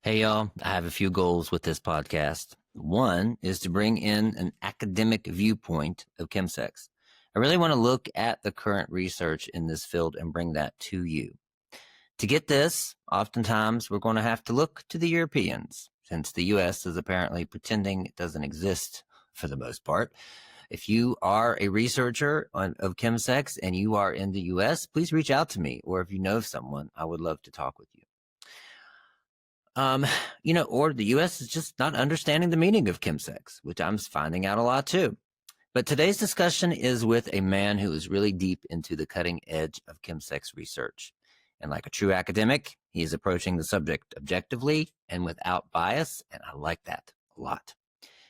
Hey, y'all. I have a few goals with this podcast. One is to bring in an academic viewpoint of chemsex. I really want to look at the current research in this field and bring that to you. To get this, oftentimes we're going to have to look to the Europeans, since the US is apparently pretending it doesn't exist for the most part. If you are a researcher of chemsex and you are in the US, please reach out to me, or if you know someone, I would love to talk with you. Or the US is just not understanding the meaning of chemsex, which I'm finding out a lot too. But today's discussion is with a man who is really deep into the cutting edge of chemsex research. And like a true academic, he is approaching the subject objectively and without bias, and I like that a lot.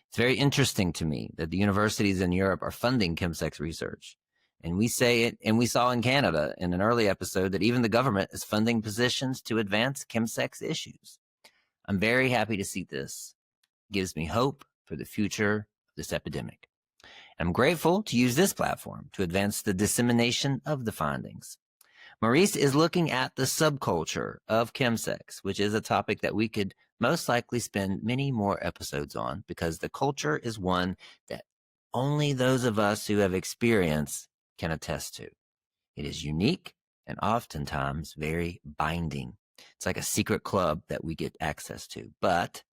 It's very interesting to me that the universities in Europe are funding chemsex research. And we saw in Canada in an early episode that even the government is funding positions to advance chemsex issues. I'm very happy to see this. It gives me hope for the future of this epidemic. I'm grateful to use this platform to advance the dissemination of the findings. Maurice is looking at the subculture of chemsex, which is a topic that we could most likely spend many more episodes on because the culture is one that only those of us who have experience can attest to. It is unique and oftentimes very binding. It's like a secret club that we get access to. But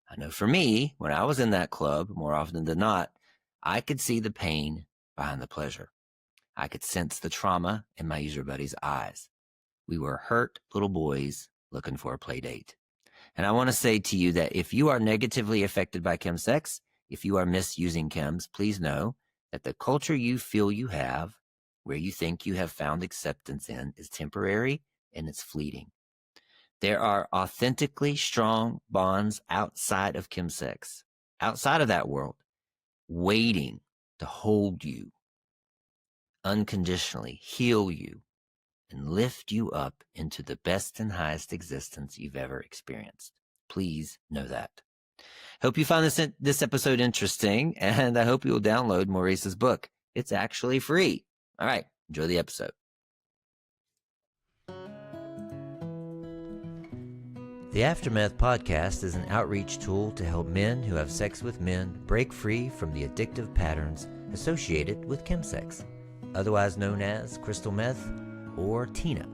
I know for me, when I was in that club, more often than not, I could see the pain behind the pleasure. I could sense the trauma in my user buddy's eyes. We were hurt little boys looking for a play date. And I want to say to you that if you are negatively affected by chemsex, if you are misusing chems, please know that the culture you feel you have, where you think you have found acceptance in, is temporary and it's fleeting. There are authentically strong bonds outside of chemsex, outside of that world, waiting to hold you, unconditionally heal you, and lift you up into the best and highest existence you've ever experienced. Please know that. Hope you found this episode interesting, and I hope you will download Maurice's book. It's actually free. All right, enjoy the episode. The Aftermath podcast is an outreach tool to help men who have sex with men break free from the addictive patterns associated with chemsex, otherwise known as crystal meth or TINA.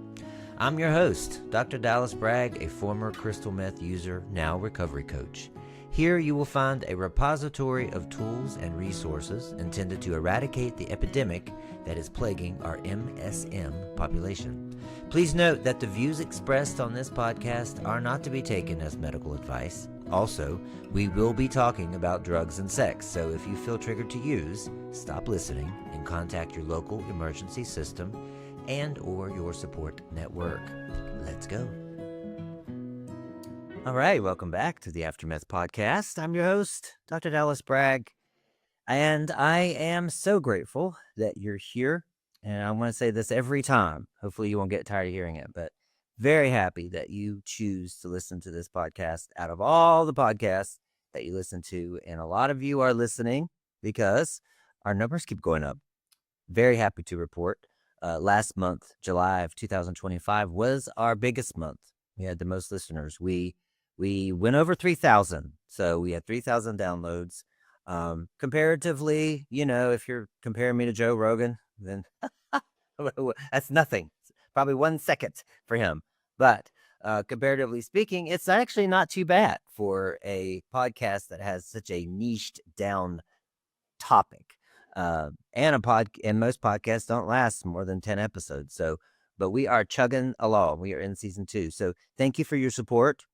I'm your host, Dr. Dallas Bragg, a former crystal meth user, now recovery coach. Here you will find a repository of tools and resources intended to eradicate the epidemic that is plaguing our MSM population. Please note that the views expressed on this podcast are not to be taken as medical advice. Also, we will be talking about drugs and sex, so if you feel triggered to use, stop listening and contact your local emergency system and or your support network. Let's go. All right, welcome back to the Aftermath podcast. I'm your host, Dr. Dallas Bragg, and I am so grateful that you're here. And I want to say this every time. Hopefully you won't get tired of hearing it, but very happy that you choose to listen to this podcast out of all the podcasts that you listen to. And a lot of you are listening because our numbers keep going up. Very happy to report. Last month, July of 2025, was our biggest month. We had the most listeners. We went over 3,000. So we had 3,000 downloads. Comparatively, if you're comparing me to Joe Rogan, then that's nothing. Probably 1 second for him. But comparatively speaking, it's actually not too bad for a podcast that has such a niched down topic. And most podcasts don't last more than 10 episodes. So, but we are chugging along. We are in season 2. So thank you for your support.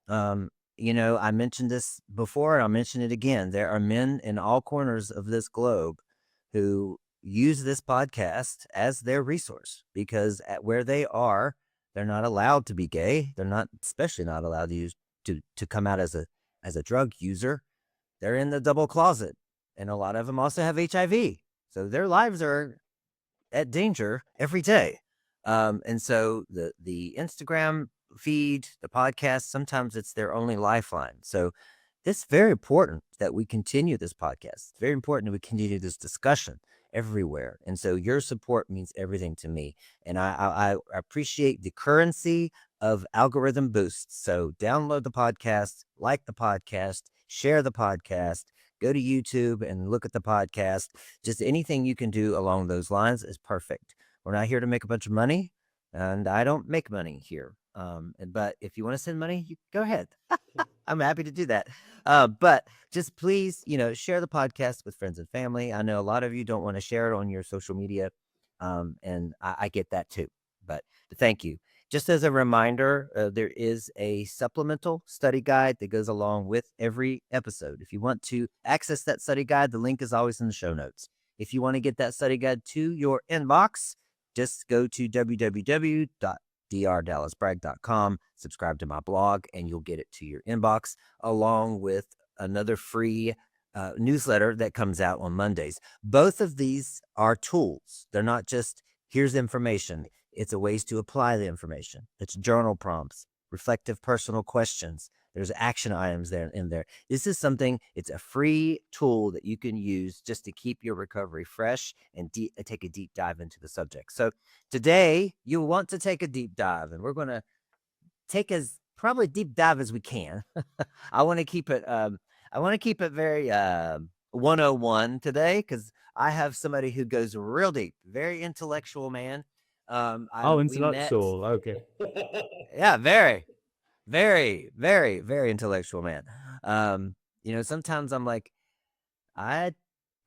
I mentioned this before, and I'll mention it again. There are men in all corners of this globe who use this podcast as their resource because at where they are, they're not allowed to be gay. They're not, especially not allowed to come out as a drug user. They're in the double closet, and a lot of them also have HIV. So their lives are at danger every day. And so the Instagram feed, the podcast, sometimes it's their only lifeline. So it's very important that we continue this podcast. It's very important that we continue this discussion everywhere. And so your support means everything to me. And I appreciate the currency of algorithm boosts. So download the podcast, like the podcast, share the podcast, go to YouTube and look at the podcast. Just anything you can do along those lines is perfect. We're not here to make a bunch of money, and I don't make money here. But if you want to send money, you go ahead. I'm happy to do that. But just please, share the podcast with friends and family. I know a lot of you don't want to share it on your social media, and I get that too. But thank you. Just as a reminder, there is a supplemental study guide that goes along with every episode. If you want to access that study guide, the link is always in the show notes. If you want to get that study guide to your inbox, just go to www.drdallasbragg.com, subscribe to my blog, and you'll get it to your inbox, along with another free newsletter that comes out on Mondays. Both of these are tools. They're not just, here's information. It's a ways to apply the information. It's journal prompts, reflective personal questions. There's action items in there. This is something, it's a free tool that you can use just to keep your recovery fresh and take a deep dive into the subject. So today you want to take a deep dive, and we're going to take as probably deep dive as we can. I want to keep it very 101 today, because I have somebody who goes real deep, very intellectual man. Intellectual. Okay. Yeah, very, very, very, very intellectual man. Sometimes I'm like, I'm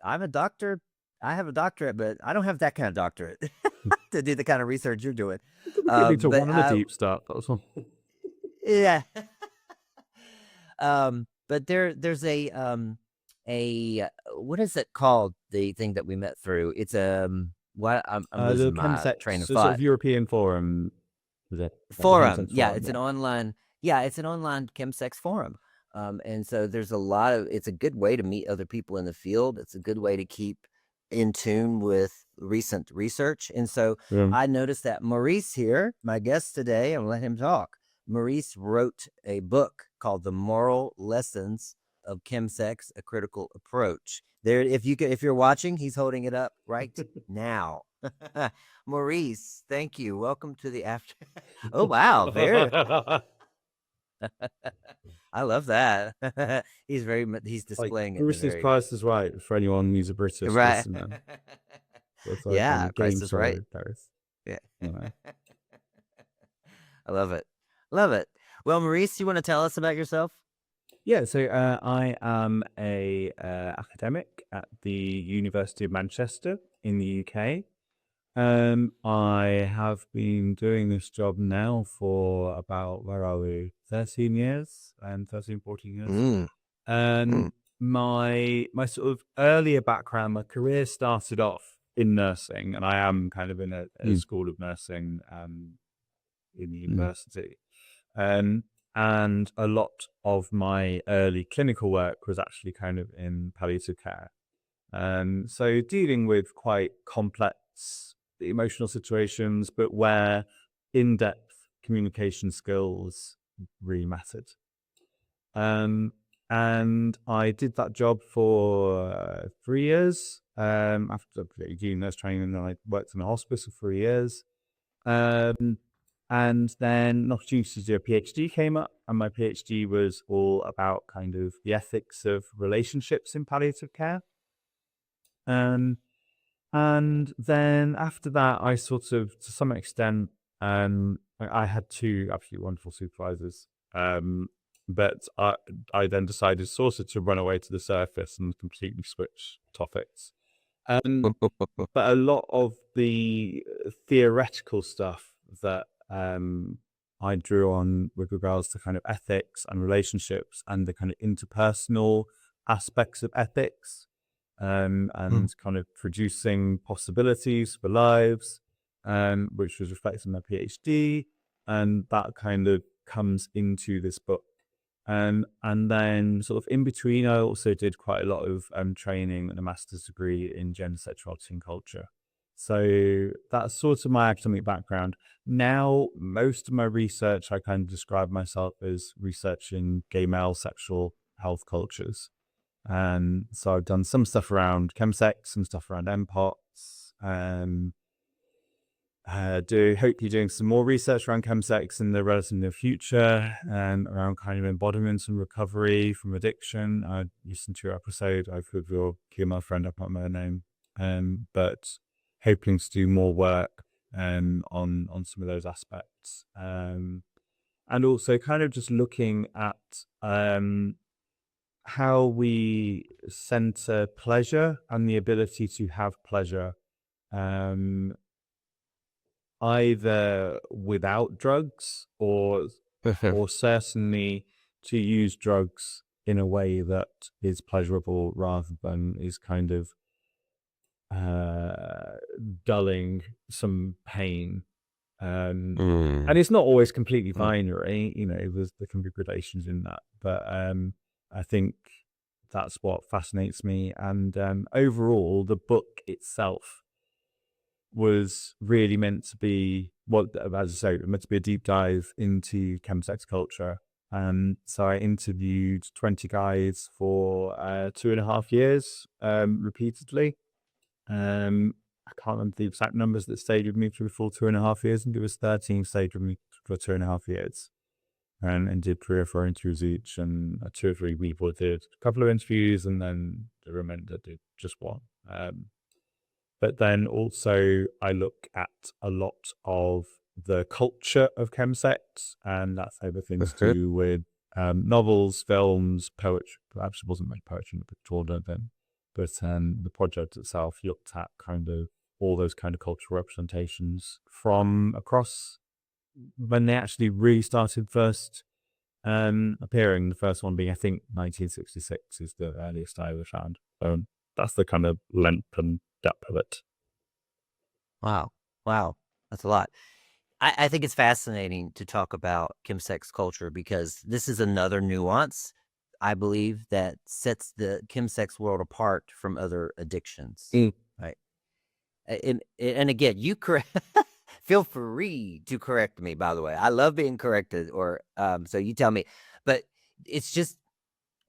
a doctor. I have a doctorate, but I don't have that kind of doctorate to do the kind of research you're doing. Get me to one on the deep start. That was one. Yeah. But there's a what is it called? The thing that we met through. It's what I'm losing my Chemsex, train of sort thought. of European forum. Was it? Forum. Yeah, it's an online. Yeah, it's an online chemsex forum. And so there's it's a good way to meet other people in the field. It's a good way to keep in tune with recent research. And so I noticed that Maurice here, my guest today, I'll let him talk. Maurice wrote a book called The Moral Lessons of Chemsex, A Critical Approach. There, if you're watching, he's holding it up right now. Maurice, thank you. Welcome to the after. Oh wow, very. I love that. He's displaying it. Bruce's Price is Right for anyone who's a British listener. Yeah, Price is Right. Paris. Yeah. Anyway. I love it. Love it. Well, Maurice, you want to tell us about yourself? Yeah, so I am a academic at the University of Manchester in the UK. I have been doing this job now for about, 13 years, 14 years. And my sort of earlier background, my career started off in nursing, and I am kind of in a school of nursing in the university. And a lot of my early clinical work was actually kind of in palliative care. So dealing with quite complex emotional situations, but where in-depth communication skills really mattered. And I did that job for 3 years after doing nurse training, and then I worked in a hospice for 3 years. And then an opportunity to do a PhD came up, and my PhD was all about kind of the ethics of relationships in palliative care. And then after that, I sort of, to some extent, I had two absolutely wonderful supervisors. But I then decided sort of to run away to the surface and completely switch topics. But a lot of the theoretical stuff that I drew on with regards to kind of ethics and relationships and the kind of interpersonal aspects of ethics, and kind of producing possibilities for lives, which was reflected in my PhD, and that kind of comes into this book. And then sort of in between, I also did quite a lot of training and a master's degree in gender, sexuality and culture. So that's sort of my academic background. Now, most of my research, I kind of describe myself as researching gay male sexual health cultures. And so I've done some stuff around chemsex, some stuff around MPOTS, hopefully doing some more research around chemsex in the relative near future and around kind of embodiment and recovery from addiction. I listened to your episode. I've heard your QML friend, I can't remember her name, but hoping to do more work on some of those aspects. And also kind of just looking at how we center pleasure and the ability to have pleasure either without drugs or certainly to use drugs in a way that is pleasurable rather than is kind of dulling some pain. And it's not always completely binary, there can be gradations in that, but I think that's what fascinates me. And overall, the book itself was really meant to be, as I say, meant to be a deep dive into chemsex culture. So I interviewed 20 guys for 2.5 years, repeatedly. I can't remember the exact numbers that stayed with me through the full 2.5 years. I think it was 13 stayed with me for 2.5 years. And did 3 or 4 interviews each, and 2 or 3 people did a couple of interviews, and then the remainder did just one. But then also I look at a lot of the culture of chemsex, and that's over things to do with novels, films, poetry. Perhaps it wasn't much poetry in the picture then, but the project itself looked at kind of all those kind of cultural representations from across when they actually really started first appearing. The first one being, I think, 1966 is the earliest I ever found. So that's the kind of length and depth of it. Wow. That's a lot. I think it's fascinating to talk about chemsex culture because this is another nuance, I believe, that sets the chemsex world apart from other addictions. Right. And again, you correct. Feel free to correct me, by the way. I love being corrected, or so you tell me. But it's just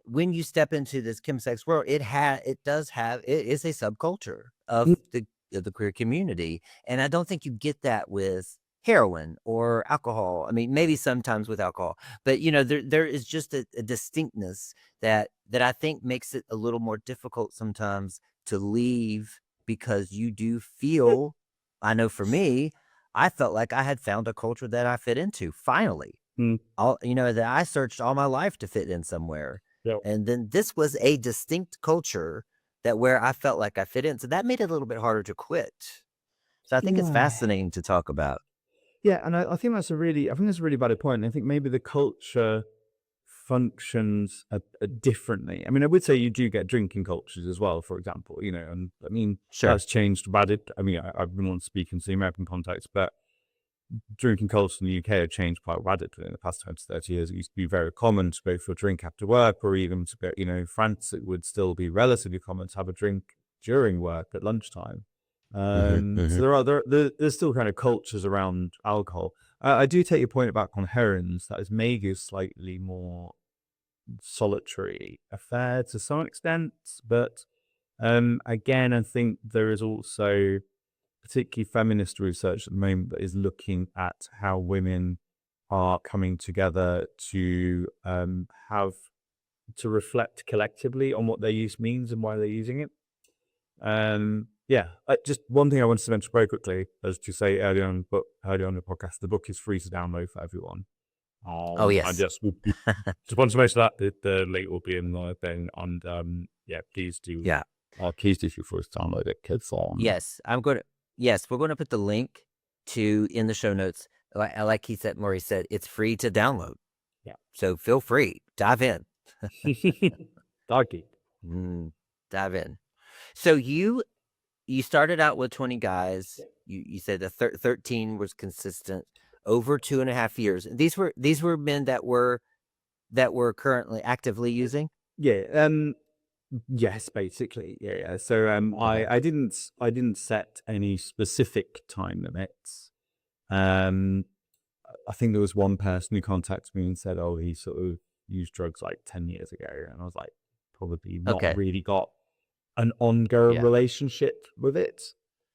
when you step into this chemsex world, it is a subculture of the queer community, and I don't think you get that with heroin or alcohol. I mean, maybe sometimes with alcohol, but there is just a distinctness that I think makes it a little more difficult sometimes to leave, because you do feel, I know for me, I felt like I had found a culture that I fit into finally. That I searched all my life to fit in somewhere. Yep. And then this was a distinct culture that where I felt like I fit in. So that made it a little bit harder to quit. So I think it's fascinating to talk about. Yeah, and I think that's a really valid point. I think maybe the culture functions differently. I mean, I would say you do get drinking cultures as well, for example, and I mean, Sure. that's changed radically. I mean, I've been on speaking to the American context, but drinking culture in the UK have changed quite radically in the past 20 to 30 years. It used to be very common to go for a drink after work, or even to go, France, it would still be relatively common to have a drink during work at lunchtime. So there's still kind of cultures around alcohol. I do take your point about heroines, that is maybe a slightly more solitary affair to some extent, but again, I think there is also particularly feminist research at the moment that is looking at how women are coming together to reflect collectively on what their use means and why they're using it. Just one thing I wanted to mention very quickly, as to say earlier on the podcast, the book is free to download for everyone. Oh, yes. I just want to mention that the link will be in the thing, and please do. Yeah. Please do feel free to download it, kids. Yes, we're going to put the link in the show notes. Like Maurice said, it's free to download. Yeah. So feel free, dive in. Doggy. Dive in. So you started out with 20 guys. You said the 13 was consistent over 2.5 years. These were men that were currently actively using. Yeah. Yes, basically. Yeah. So okay. I didn't set any specific time limits. I think there was one person who contacted me and said, "Oh, he sort of used drugs like 10 years ago," and I was like, probably not really got an ongoing relationship with it.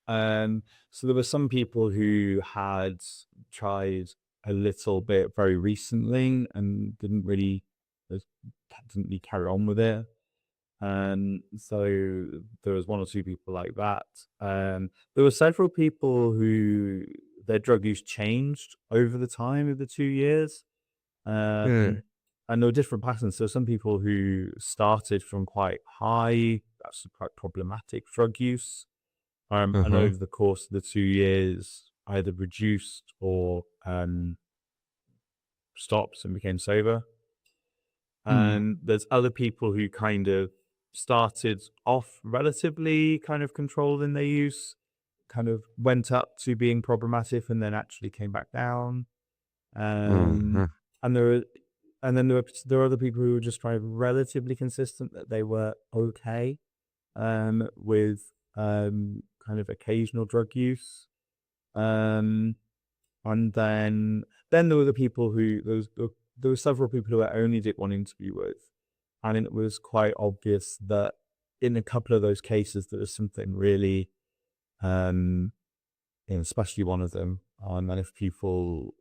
So there were some people who had tried a little bit very recently and didn't really carry on with it. So there was one or two people like that. There were several people who their drug use changed over the time of the 2 years. Hmm. And there were different patterns. So some people who started from quite high, that's quite problematic drug use, and Mm-hmm. over the course of the 2 years, either reduced or stopped and became sober. And there's other people who kind of started off relatively kind of controlled in their use, kind of went up to being problematic and then actually came back down. Mm-hmm. And there were, and then there were other people who were just kind of relatively consistent that they were okay with kind of occasional drug use. Um, and then there were the people who there were several people who I only did one interview with, and it was quite obvious that in a couple of those cases there was something really, especially one of them. And if people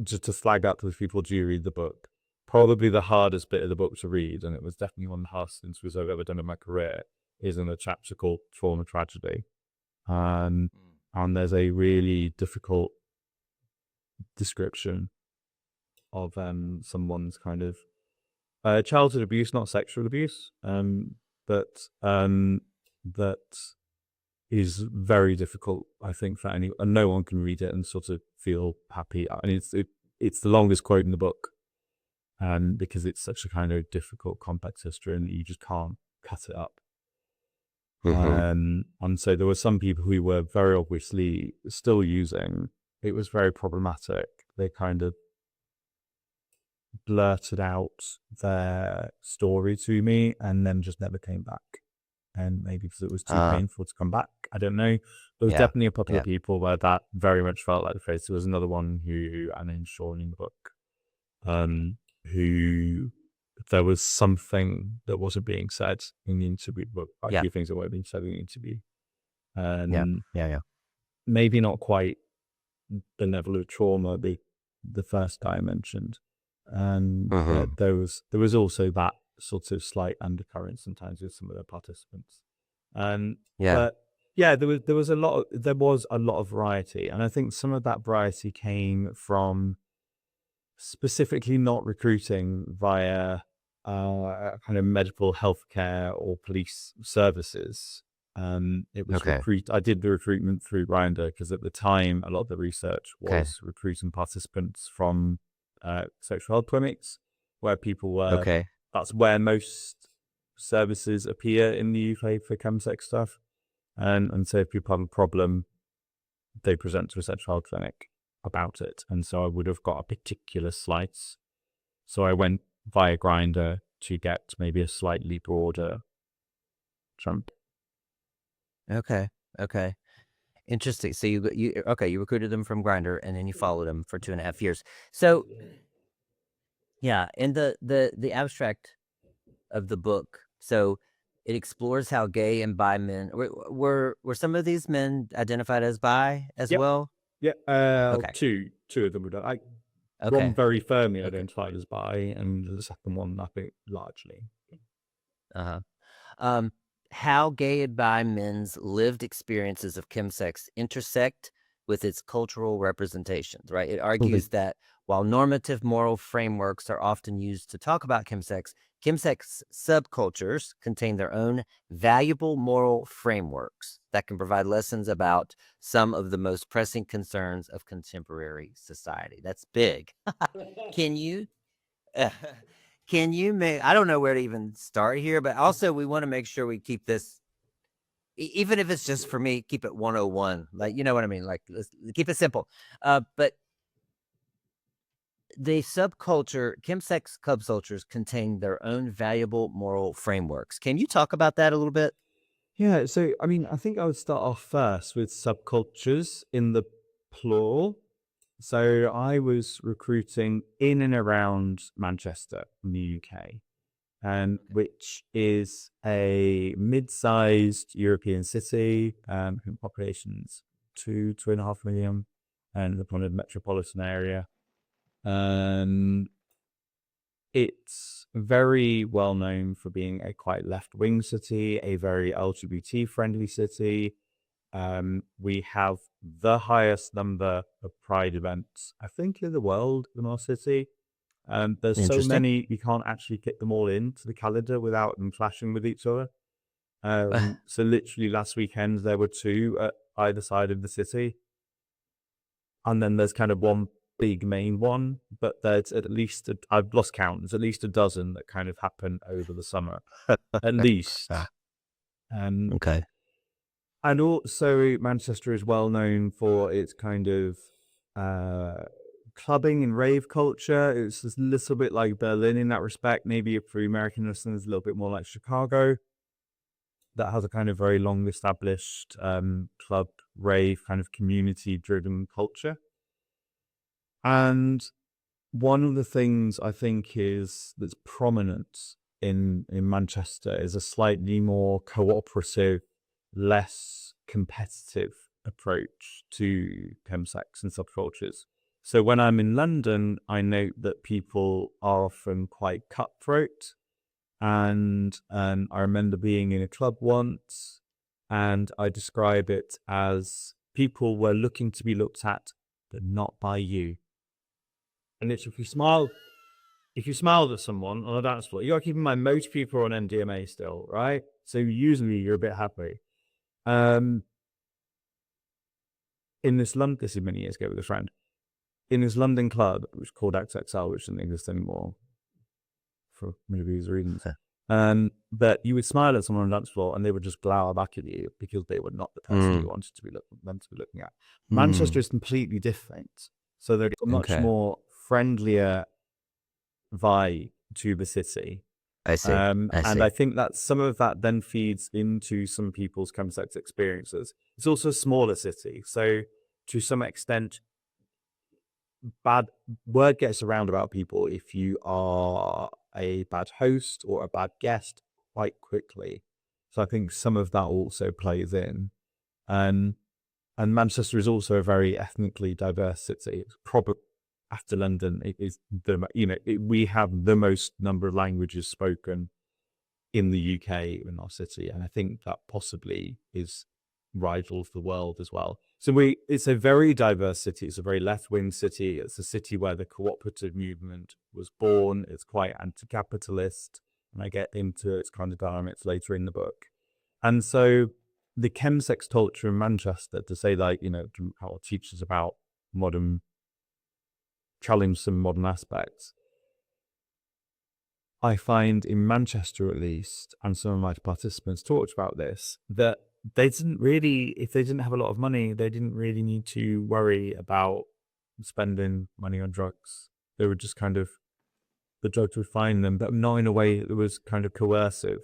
just to flag that to those people, do read the book. Probably the hardest bit of the book to read, and it was definitely one of the hardest interviews I've ever done in my career, is in a chapter called Trauma Tragedy. And there's a really difficult description of someone's kind of childhood abuse, not sexual abuse, but that is very difficult, I think, for any, and no one can read it and sort of feel happy. And it's the longest quote in the book, and because it's such a kind of difficult, complex history, and you just can't cut it up. And so there were some people who were very obviously still using. It was very problematic. They kind of blurted out their story to me and then just never came back. And maybe because it was too painful to come back, I don't know. There was definitely a couple of people where that very much felt like the case. There was another one who, and in Sean in the book, who there was something that wasn't being said in the interview, but quite a few things that weren't being said in the interview. And maybe not quite the level of trauma the first guy I mentioned. And there was also that sort of slight undercurrent sometimes with some of the participants. But yeah, there was a lot of variety, and I think some of that variety came from specifically not recruiting via kind of medical healthcare or police services. It was I did the recruitment through Grindr because at the time a lot of the research was recruiting participants from sexual health clinics, where people were. That's where most services appear in the UK for chemsex stuff, and so if people have a problem, they present to a sexual health clinic about it. And so I would have got a particular slice. So I went via Grindr to get maybe a slightly broader jump. Okay. Interesting. So you recruited them from Grindr, and then you followed them for 2.5 years. So yeah, in the abstract of the book, so it explores how gay and bi men were some of these men identified as bi as well? Yeah. Okay. Two of them were. Okay. One very firmly identified as bi, and the second one, I think, largely. How gay and bi men's lived experiences of chemsex intersect with its cultural representations, right? It argues that while normative moral frameworks are often used to talk about chemsex, chemsex subcultures contain their own valuable moral frameworks that can provide lessons about some of the most pressing concerns of contemporary society. That's big. Can you make, I don't know where to even start here, but also we want to make sure we keep this, even if it's just for me, keep it 101. Like, you know what I mean? Like, let's keep it simple. But the chemsex subcultures contain their own valuable moral frameworks. Can you talk about that a little bit? Yeah, so I mean, I think I would start off first with subcultures in the plural. So I was recruiting in and around Manchester in the UK. and which is a mid-sized European city, population's 2.5 million, and upon a metropolitan area. And it's very well known for being a quite left-wing city, a very LGBT-friendly city. We have the highest number of pride events, I think, in the world in our city. There's so Interesting. many, you can't actually fit them all into the calendar without them clashing with each other. So literally last weekend, there were 2 at either side of the city. And then there's kind of one big main one, but there's at least, I've lost count, there's at least a dozen that kind of happen over the summer, at least. Okay. And also Manchester is well known for its kind of clubbing and rave culture. It's a little bit like Berlin in that respect. Maybe for American listeners, a little bit more like Chicago. That has a kind of very long established club rave kind of community driven culture. And one of the things I think that's prominent in Manchester is a slightly more cooperative, less competitive approach to chemsex and subcultures. So when I'm in London, I note that people are often quite cutthroat. And I remember being in a club once, and I describe it as people were looking to be looked at, but not by you. And it's if you smiled at someone on a dance floor, you got to keep in mind most people are on MDMA still, right? So usually you're a bit happy. In this London, this is many years ago with a friend, in this London club, which was called XXL, which doesn't exist anymore for movies reasons. But you would smile at someone on the dance floor and they would just glower back at you because they were not the person you wanted to be looking at. Manchester is completely different. So there's a much more friendlier vibe to the city. I see. And I think that some of that then feeds into some people's chemsex experiences. It's also a smaller city. So to some extent, bad word gets around about people if you are a bad host or a bad guest quite quickly. So I think some of that also plays in. And Manchester is also a very ethnically diverse city. It's probably after London, it is we have the most number of languages spoken in the UK in our city, and I think that possibly is rivals the world as well. So it's a very diverse city. It's a very left-wing city. It's a city where the cooperative movement was born. It's quite anti-capitalist, and I get into its kind of dynamics later in the book. And so the chemsex culture in Manchester, to say like, how it teaches about challenge some modern aspects. I find in Manchester, at least, and some of my participants talked about this, that they didn't really, if they didn't have a lot of money, they didn't really need to worry about spending money on drugs. They were just kind of, the drugs would find them, but not in a way that was kind of coercive.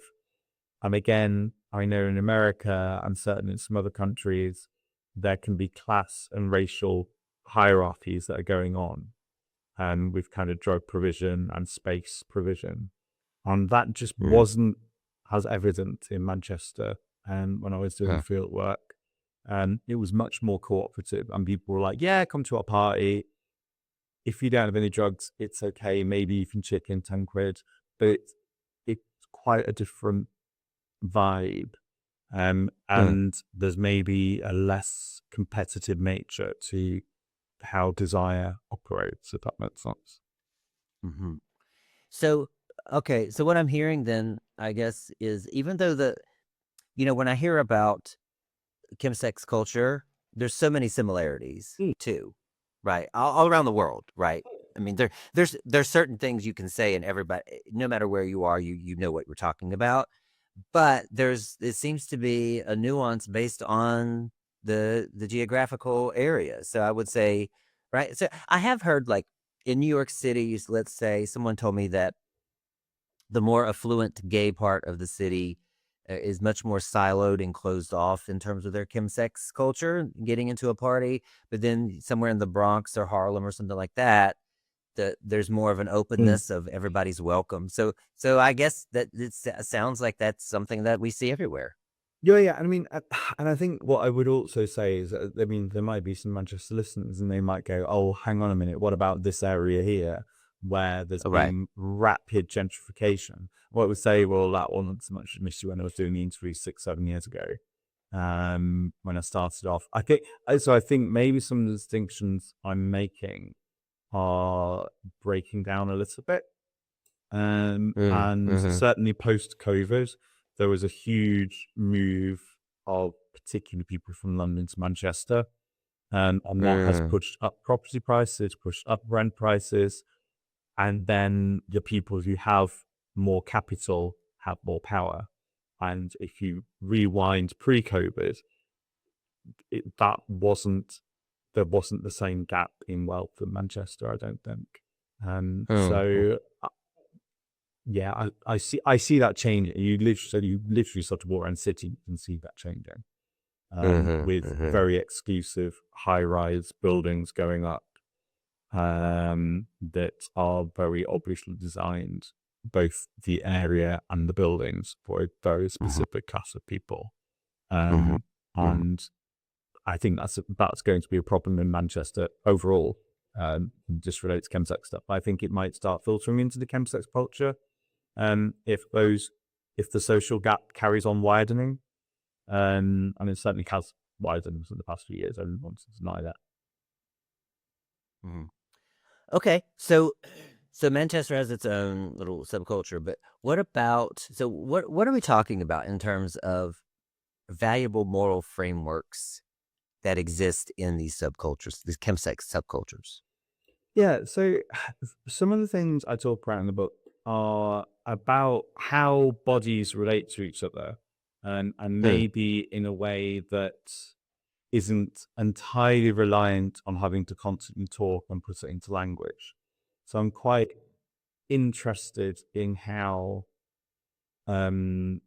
And again, I know in America and certainly in some other countries, there can be class and racial hierarchies that are going on. And with kind of drug provision and space provision. And that just wasn't as evident in Manchester. And when I was doing field work, and it was much more cooperative. And people were like, yeah, come to our party. If you don't have any drugs, it's okay. Maybe you can chip in 10 quid. But it's quite a different vibe. And there's maybe a less competitive nature to how desire operates, if that makes sense. Mm-hmm. So what I'm hearing then, I guess, is even though when I hear about chemsex culture, there's so many similarities too, right? All around the world, right? I mean, there's certain things you can say, and everybody, no matter where you are, you know what we're talking about. But it seems to be a nuance based on the geographical area. So I would say, right. So I have heard, like, in New York City, let's say, someone told me that the more affluent gay part of the city is much more siloed and closed off in terms of their chemsex culture, getting into a party. But then somewhere in the Bronx or Harlem or something like that, there's more of an openness of everybody's welcome. So I guess that it sounds like that's something that we see everywhere. Yeah. I mean, and I think what I would also say is, I mean, there might be some Manchester listeners, and they might go, "Oh, hang on a minute. What about this area here, where there's Right. been rapid gentrification?" Well, I would say, well, that wasn't so much an issue when I was doing the interview 6-7 years ago. When I started off, I think maybe some of the distinctions I'm making are breaking down a little bit. And certainly post-COVID, there was a huge move of particularly people from London to Manchester. And that has pushed up property prices, pushed up rent prices. And then the people who have more capital have more power. And if you rewind pre-COVID, there wasn't the same gap in wealth in Manchester, I don't think. So yeah, I see that changing. You literally sort of walk around the city, you can see that changing. With very exclusive high-rise buildings going up that are very obviously designed, both the area and the buildings, for a very specific class of people. And I think that's going to be a problem in Manchester overall. Just related to chemsex stuff. I think it might start filtering into the chemsex culture. If the social gap carries on widening, and it certainly has widened in the past few years. I don't want to deny that. Okay, so Manchester has its own little subculture, but what are we talking about in terms of valuable moral frameworks that exist in these subcultures, these chemsex subcultures? Yeah, so some of the things I talk about in the book are about how bodies relate to each other, and maybe in a way that isn't entirely reliant on having to constantly talk and put it into language. So I'm quite interested in how, in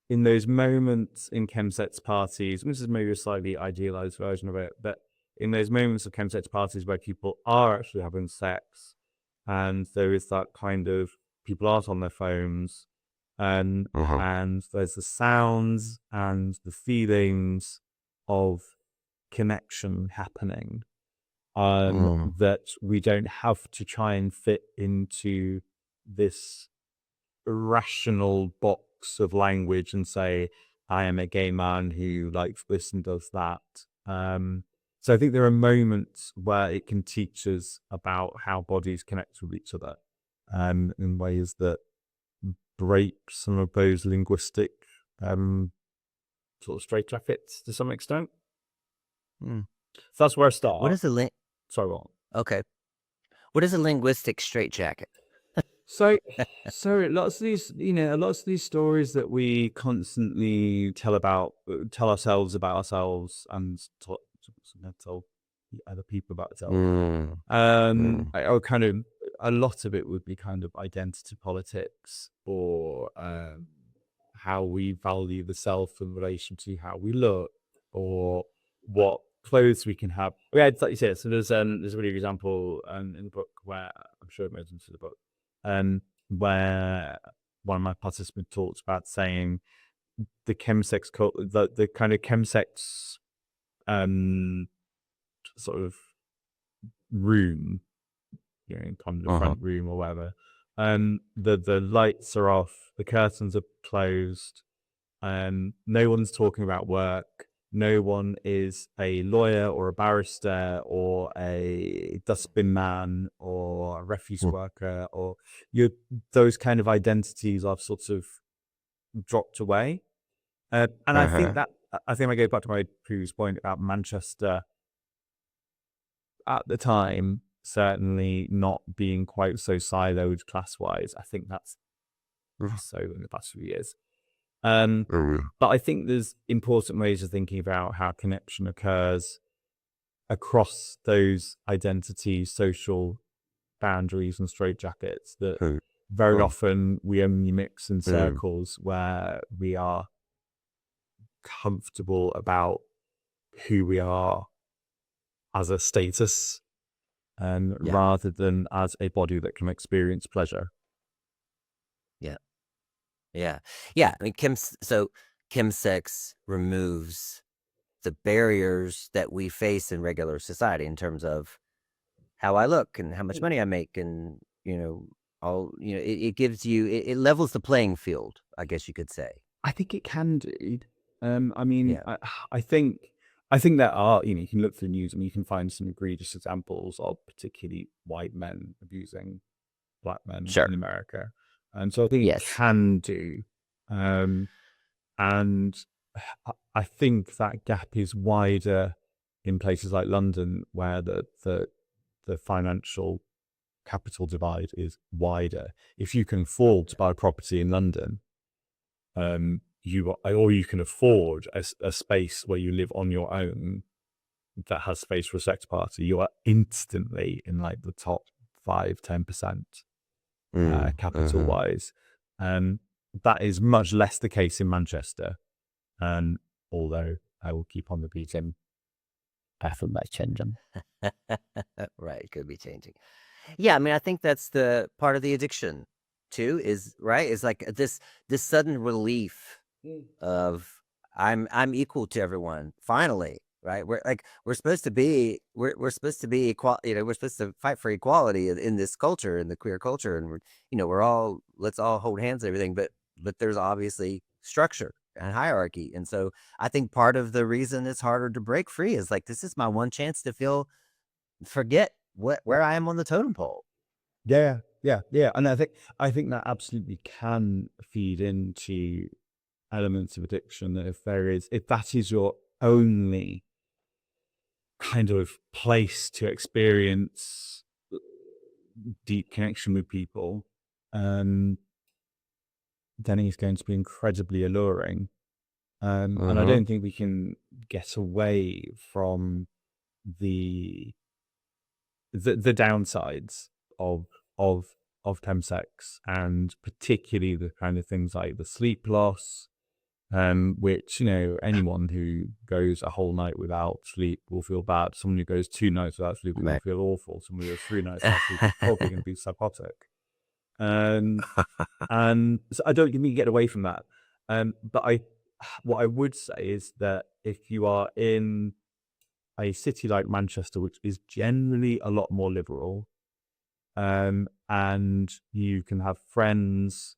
those moments in chemsex parties, and this is maybe a slightly idealized version of it, but in those moments of chemsex parties where people are actually having sex, and there is that kind of, people aren't on their phones, and there's the sounds and the feelings of connection happening, that we don't have to try and fit into this rational box of language and say, I am a gay man who likes this and does that. So I think there are moments where it can teach us about how bodies connect with each other, in ways that break some of those linguistic sort of straitjackets to some extent. So that's where I start. What is a Sorry, what? Okay. What is a linguistic straitjacket? So lots of these stories that we constantly tell ourselves about ourselves, and tell other people about ourselves. I kind of, a lot of it would be kind of identity politics, or how we value the self in relation to how we look, or what clothes we can have. Yeah, it's like you said. So there's a really good example in the book where, I'm sure it goes into the book, where one of my participants talks about saying the chemsex the kind of chemsex sort of room, kind of the front room or whatever, the lights are off, the curtains are closed, no one's talking about work, no one is a lawyer or a barrister or a dustbin man or a refuse worker, or those kind of identities are sort of dropped away. And I think I go back to my previous point about Manchester at the time certainly not being quite so siloed class-wise. I think that's so in the past few years. But I think there's important ways of thinking about how connection occurs across those identities, social boundaries and straitjackets, that very often we only mix in circles where we are comfortable about who we are as a status. Yeah. rather than as a body that can experience pleasure. Yeah. Yeah. Yeah. I mean, chemsex removes the barriers that we face in regular society in terms of how I look and how much money I make, and it gives you, it levels the playing field, I guess you could say. I think it can do. I mean, Yeah. I think there are, you can look through the news and you can find some egregious examples of particularly white men abusing black men Sure. in America. And so I think it Yes. can do. Um, and I think that gap is wider in places like London, where the financial capital divide is wider. If you can afford to buy a property in London, you can afford a space where you live on your own that has space for a sex party, you are instantly in like the top 5-10% capital wise. That is much less the case in Manchester. Although I will keep on repeating, effort may change them. Right. It could be changing. Yeah. I mean, I think that's the part of the addiction too, is like this sudden relief of I'm equal to everyone. Finally, right? We're supposed to be equal. We're supposed to fight for equality in this culture, in the queer culture, and we're all, let's all hold hands and everything. But there's obviously structure and hierarchy, and so I think part of the reason it's harder to break free is like, this is my one chance to forget where I am on the totem pole. Yeah. And I think that absolutely can feed into elements of addiction. That if that is your only kind of place to experience deep connection with people, then it's going to be incredibly alluring. And I don't think we can get away from the downsides of chemsex, and particularly the kind of things like the sleep loss, which anyone who goes a whole night without sleep will feel bad. Someone who goes 2 nights without sleep will feel awful. Someone who goes 3 nights without sleep is probably going to be psychotic. And so I don't think we can get away from that. But what I would say is that if you are in a city like Manchester, which is generally a lot more liberal, and you can have friends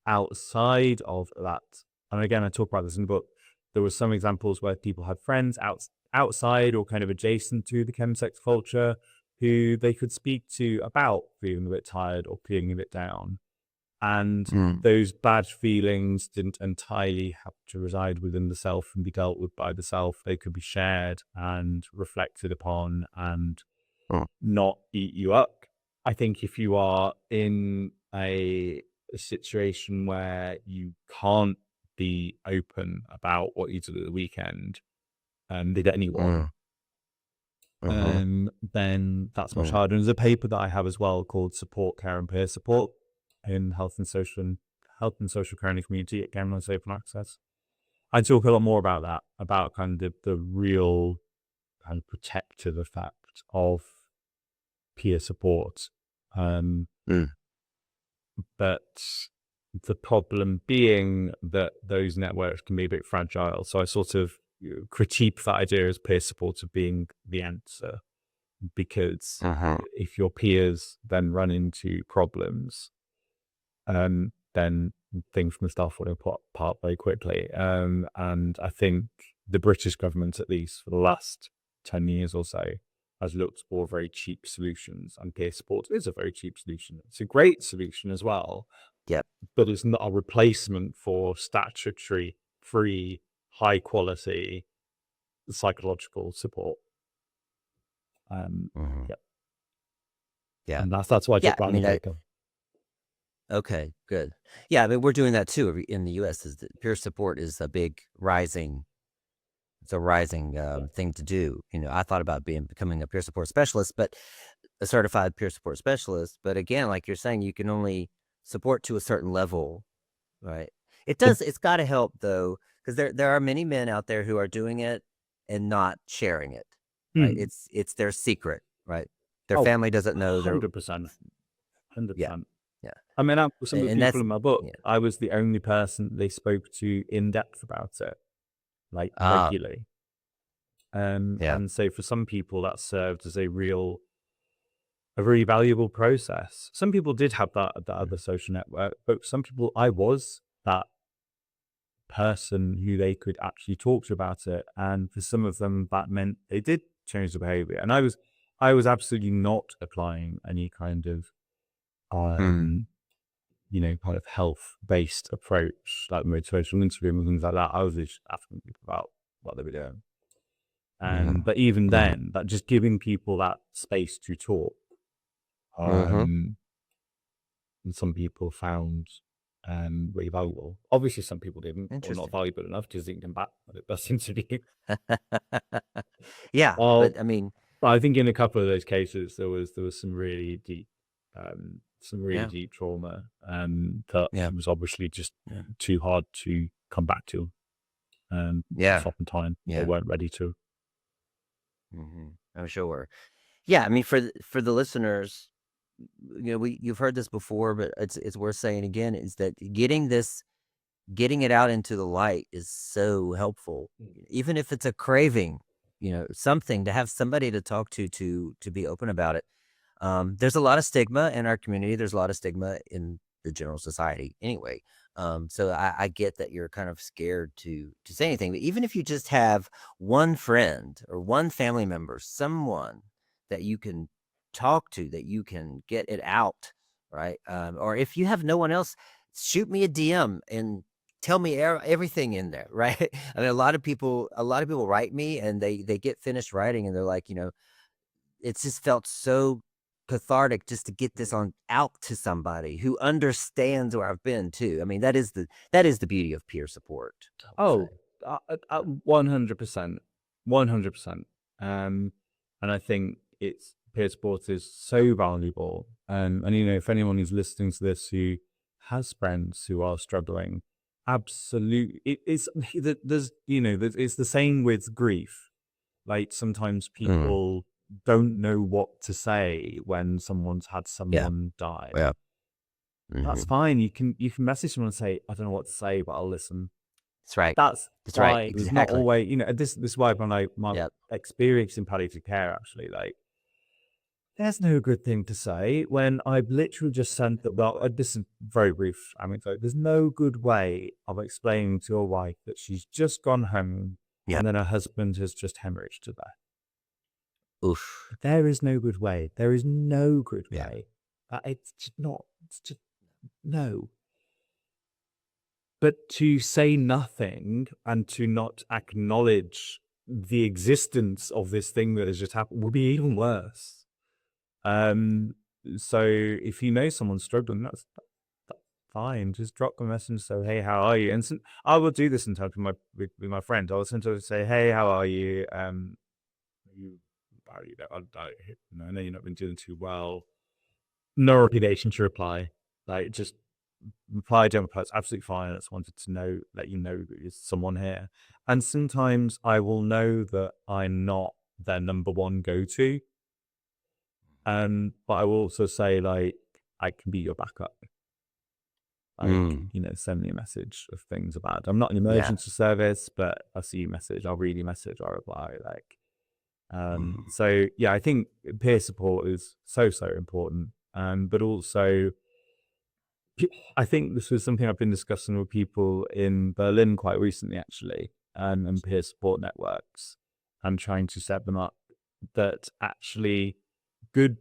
outside of that. And again, I talk about this in the book. There were some examples where people had friends outside or kind of adjacent to the chemsex culture who they could speak to about feeling a bit tired or feeling a bit down. And those bad feelings didn't entirely have to reside within the self and be dealt with by the self. They could be shared and reflected upon and not eat you up. I think if you are in a situation where you can't be open about what you did at the weekend with anyone, then that's much harder. And there's a paper that I have as well called Support, Care and Peer Support in Health and Social Care in the Community at Gamelon's Open Access. I talk a lot more about that, about kind of the real kind of protective effect of peer support. But the problem being that those networks can be a bit fragile. So I sort of critique that idea as peer support of being the answer, because if your peers then run into problems, then things can start falling apart very quickly. And I think the British government, at least for the last 10 years or so, has looked for very cheap solutions, and peer support is a very cheap solution. It's a great solution as well. Yep. But it's not a replacement for statutory, free, high quality psychological support. Yep. Yeah. And that's why I took that paper. Okay, good. Yeah, I mean, we're doing that too in the U.S. Is that peer support is a big rising. It's a rising thing to do. I thought about becoming a peer support specialist, but a certified peer support specialist. But again, like you're saying, you can only support to a certain level, right? It's got to help though, because there are many men out there who are doing it and not sharing it, right? It's their secret, right? Their Oh, family doesn't know. 100%. 100%. Yeah. Yeah. I mean, some of the And people in my book, yeah. I was the only person they spoke to in depth about it, like Ah, regularly. yeah. And so for some people, that served as a really valuable process. Some people did have that other social network, but some people, I was that person who they could actually talk to about it. And for some of them, that meant they did change the behavior. And I was absolutely not applying any kind of, Mm. kind of health-based approach, like motivational interviewing and things like that. I was just asking people about what they were doing. But even then, that just giving people that space to talk, and some people found really valuable. Obviously, some people didn't, or not Interesting. valuable enough to think about the best interview. Yeah, Well, but I mean, I think in a couple of those cases, there was some really deep, yeah, trauma, that yeah, was obviously just yeah, too hard to come back to, yeah, often time they yeah. weren't ready to. I'm sure. Yeah, I mean, for the listeners, you've heard this before, but it's worth saying again, is that getting it out into the light is so helpful. Even if it's a craving, something to have somebody to talk to be open about it. There's a lot of stigma in our community. There's a lot of stigma in the general society anyway. So I get that you're kind of scared to say anything, but even if you just have one friend or one family member, someone that you can talk to, that you can get it out, right? Or if you have no one else, shoot me a DM and tell me everything in there, right? I mean, a lot of people write me and they get finished writing and they're like, it's just felt so cathartic just to get this on out to somebody who understands where I've been too. I mean, that is the beauty of peer support, I would Oh, say. 100%, 100%. And I think peer support is so valuable. And if anyone who's listening to this who has friends who are struggling, absolutely, it's it's the same with grief. Like sometimes Mm, people don't know what to say when someone's had yeah, someone die. yeah. That's Hmm. fine. You can message someone and say, I don't know what to say, but I'll listen. That's right. That's That's right. fine. It's not Exactly. always, this is why when my Yeah. experience in palliative care, actually, like, there's no good thing to say when I've literally just sent that. Well, this is very brief. I mean, so there's no good way of explaining to a wife that she's just gone home Yeah. and then her husband has just hemorrhaged to death. Oof. There is no good way. There is no good Yeah. way. It's just not. It's just no. But to say nothing and to not acknowledge the existence of this thing that has just happened would be even worse. So if you know someone's struggling, that's fine. Just drop them a message and say, "Hey, how are you?" And I will do this sometimes with my friends. I'll sometimes say, "Hey, how are you? You, I know you've not been doing too well." No obligation to reply. Like just reply, don't reply. It's absolutely fine. I just wanted to let you know that there's someone here. And sometimes I will know that I'm not their number one go-to. But I will also say, like, I can be your backup. Like, Mm, send me a message if things are bad. I'm not an yeah. emergency service, but I'll see your message. I'll read your message. I'll reply. Like, Mhm. so yeah, I think peer support is so important. But also, I think this was something I've been discussing with people in Berlin quite recently, actually, and peer support networks, and trying to set them up. That actually good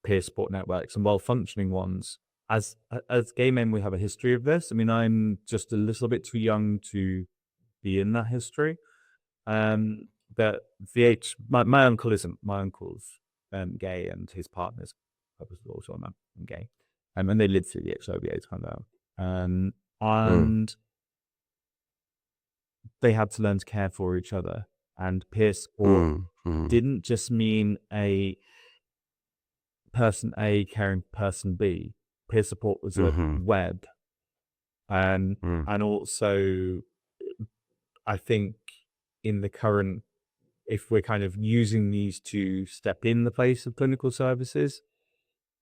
peer support networks and well-functioning ones. As gay men, we have a history of this. I mean, I'm just a little bit too young to be in that history. But my uncle isn't. My uncle's gay, and his partner's was also a man and gay. And they lived through the ex-Soviet kind of, Mm, and they had to learn to care for each other. And peer support mm, mm, didn't just mean a person A caring person B. Peer support was a mhm, web, and mm, also I think in the current if we're kind of using these to step in the place of clinical services,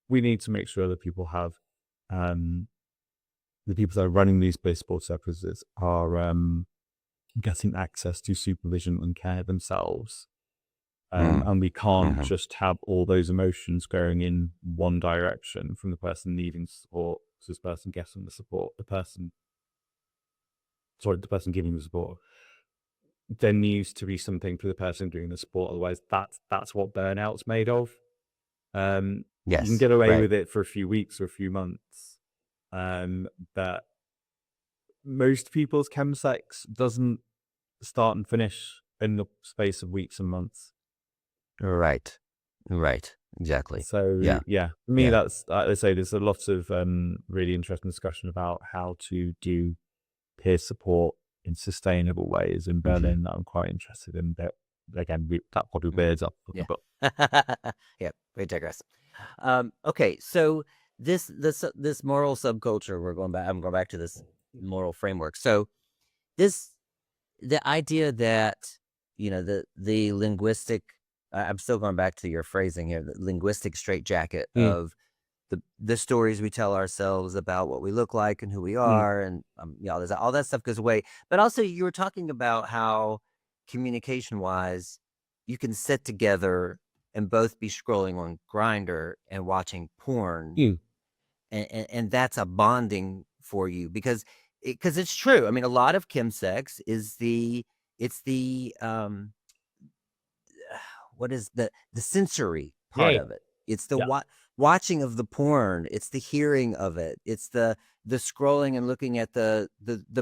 we need to make sure that people have, the people that are running these place support services are getting access to supervision and care themselves. And we can't just have all those emotions going in one direction, from the person needing support to this person getting the support. The person giving the support. There needs to be something for the person doing the support. Otherwise, that's what burnout's made of. You can get away with it for a few weeks or a few months, but most people's chemsex doesn't start and finish in the space of weeks and months. Right. Exactly. So for me, that's, like I say, there's a lot of really interesting discussion about how to do peer support in sustainable ways in Berlin that I'm quite interested in. But again, that probably bears up the book. Yeah, we digress. Okay, so this moral subculture, I'm going back to this moral framework. So the idea that, the linguistic, I'm still going back to your phrasing here, the linguistic straitjacket of the stories we tell ourselves about what we look like and who we are, and all that stuff goes away. But also, you were talking about how communication-wise, you can sit together and both be scrolling on Grindr and watching porn, and that's a bonding for you because it's true. I mean, a lot of chemsex is the what is the sensory part of it. It's the watching of the porn. It's the hearing of it. It's the scrolling and looking at the